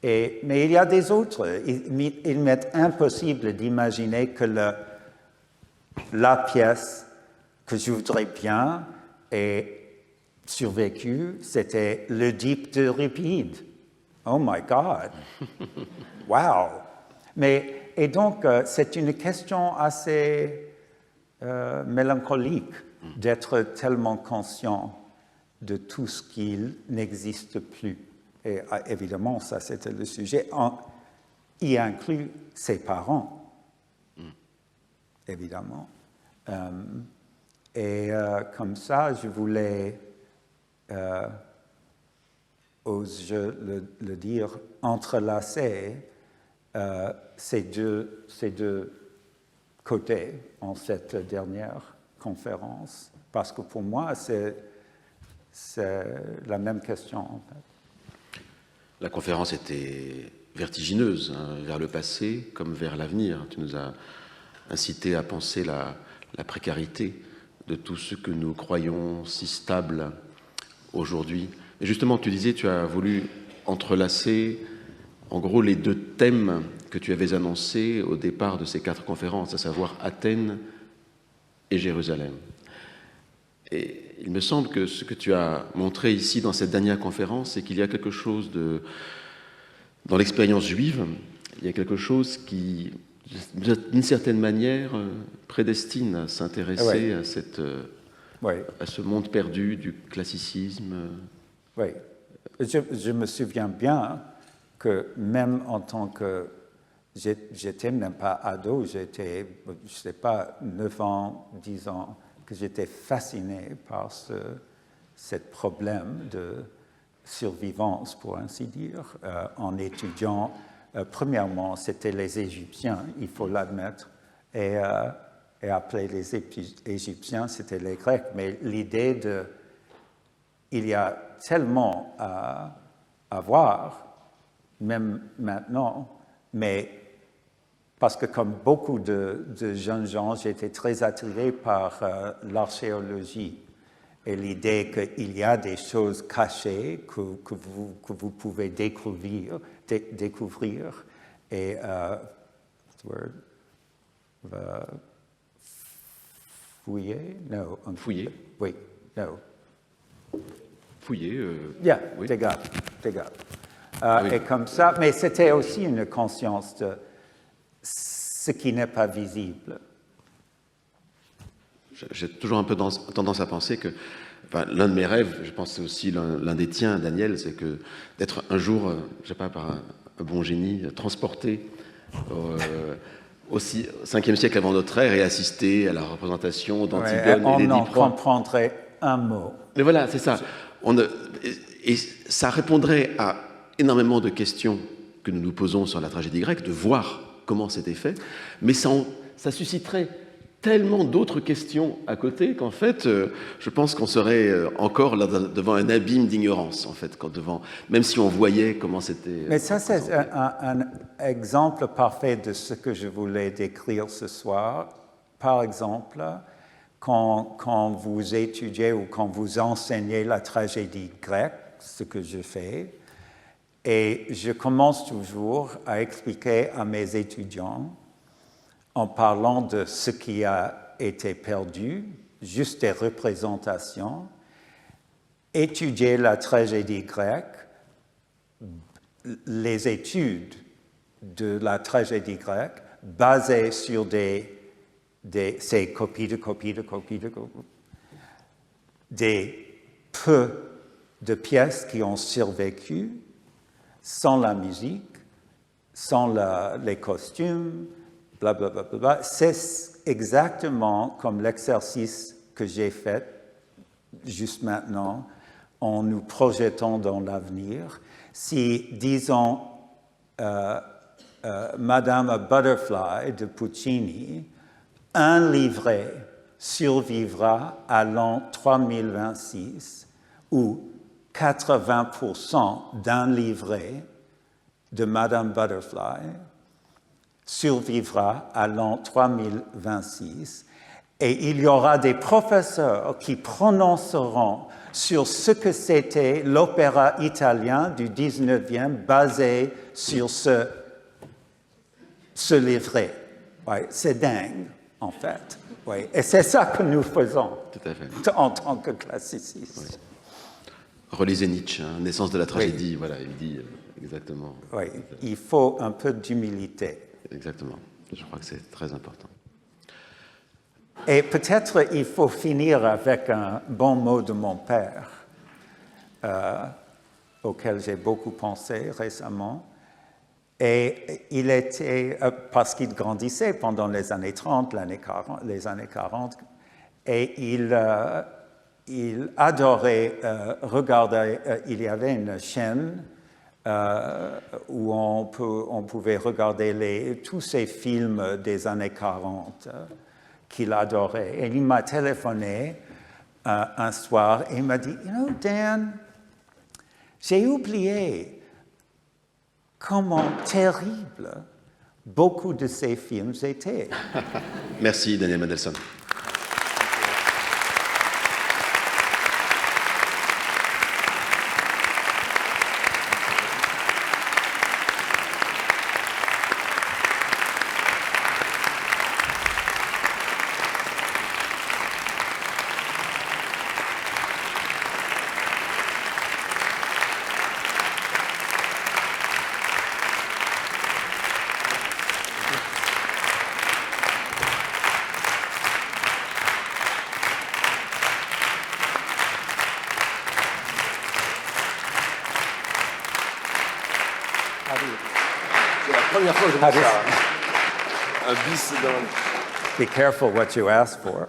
Mais il y a des autres. Il m'est impossible d'imaginer que la pièce que je voudrais bien ait survécu, c'était l'Oedipe d'Euripide. Oh my God! Wow! Et donc, c'est une question assez mélancolique d'être tellement conscient de tout ce qui n'existe plus. Et évidemment, ça c'était le sujet. Y inclut ses parents, évidemment. Comme ça, je voulais, ose-je le dire, entrelacer ces deux côtés en cette dernière conférence, parce que pour moi, c'est la même question, en fait. La conférence était vertigineuse, hein, vers le passé comme vers l'avenir. Tu nous as incité à penser la précarité de tout ce que nous croyons si stable aujourd'hui. Et justement, tu disais, tu as voulu entrelacer, en gros, les deux thèmes que tu avais annoncés au départ de ces 4 conférences, à savoir Athènes et Jérusalem. Et il me semble que ce que tu as montré ici dans cette dernière conférence, c'est qu'il y a quelque chose dans l'expérience juive, il y a quelque chose qui, d'une certaine manière, prédestine à s'intéresser à ce monde perdu du classicisme. Oui. Je me souviens bien que même en tant que... J'étais même pas ado, j'étais, je sais pas, 9 ans, 10 ans, que j'étais fasciné par ce problème de survivance, pour ainsi dire, en étudiant. Premièrement, c'était les Égyptiens, il faut l'admettre, et après les Égyptiens, c'était les Grecs. Mais l'idée de... Il y a tellement à voir, même maintenant, mais parce que comme beaucoup de jeunes gens, j'étais très attiré par l'archéologie et l'idée qu'il y a des choses cachées que vous pouvez découvrir et fouiller? No. Fouiller. Oui, no. Fouiller. Yeah, oui. they got. Oui. Et comme ça, mais c'était aussi une conscience de ce qui n'est pas visible. J'ai toujours un peu tendance à penser que l'un de mes rêves, je pense que c'est aussi l'un des tiens, Daniel, c'est que d'être un jour, je sais pas, par un bon génie, transporté au 5e siècle avant notre ère et assister à la représentation d'Antigone et On en d'Édipe Roi. comprendrait un mot. Mais voilà, c'est ça. Et ça répondrait à énormément de questions que nous nous posons sur la tragédie grecque, de voir comment c'était fait, mais ça susciterait tellement d'autres questions à côté qu'en fait, je pense qu'on serait encore là devant un abîme d'ignorance, en fait, même si on voyait comment c'était... Mais ça, c'est un exemple parfait de ce que je voulais décrire ce soir. Par exemple, quand vous étudiez ou quand vous enseignez la tragédie grecque, ce que je fais, et je commence toujours à expliquer à mes étudiants en parlant de ce qui a été perdu, juste des représentations, étudier la tragédie grecque, les études de la tragédie grecque basées sur ces copies de copies, des peu de pièces qui ont survécu sans la musique, sans les costumes, blablabla. Bla, bla, bla. C'est exactement comme l'exercice que j'ai fait juste maintenant en nous projetant dans l'avenir. Si, disons, Madame Butterfly de Puccini, un livret survivra à l'an 3026 ou 80% d'un livret de Madame Butterfly survivra à l'an 3026 et il y aura des professeurs qui prononceront sur ce que c'était l'opéra italien du 19e basé sur ce livret. Ouais, c'est dingue, en fait. Ouais. Et c'est ça que nous faisons. Tout à fait. En tant que classicistes. Oui. Relisez Nietzsche, hein, Naissance de la tragédie, oui. Voilà, il dit exactement. Oui, il faut un peu d'humilité. Exactement, je crois que c'est très important. Et peut-être il faut finir avec un bon mot de mon père, auquel j'ai beaucoup pensé récemment. Et il était, parce qu'il grandissait pendant les années 30, les années 40, et il adorait regarder, il y avait une chaîne où on pouvait regarder tous ces films des années 40 qu'il adorait. Et il m'a téléphoné un soir et il m'a dit, You know, Dan, j'ai oublié comment terrible beaucoup de ces films étaient. Merci, Daniel Mandelson. C'est la première fois que je How vois does- ça. Un bis dans... Be careful what you ask for.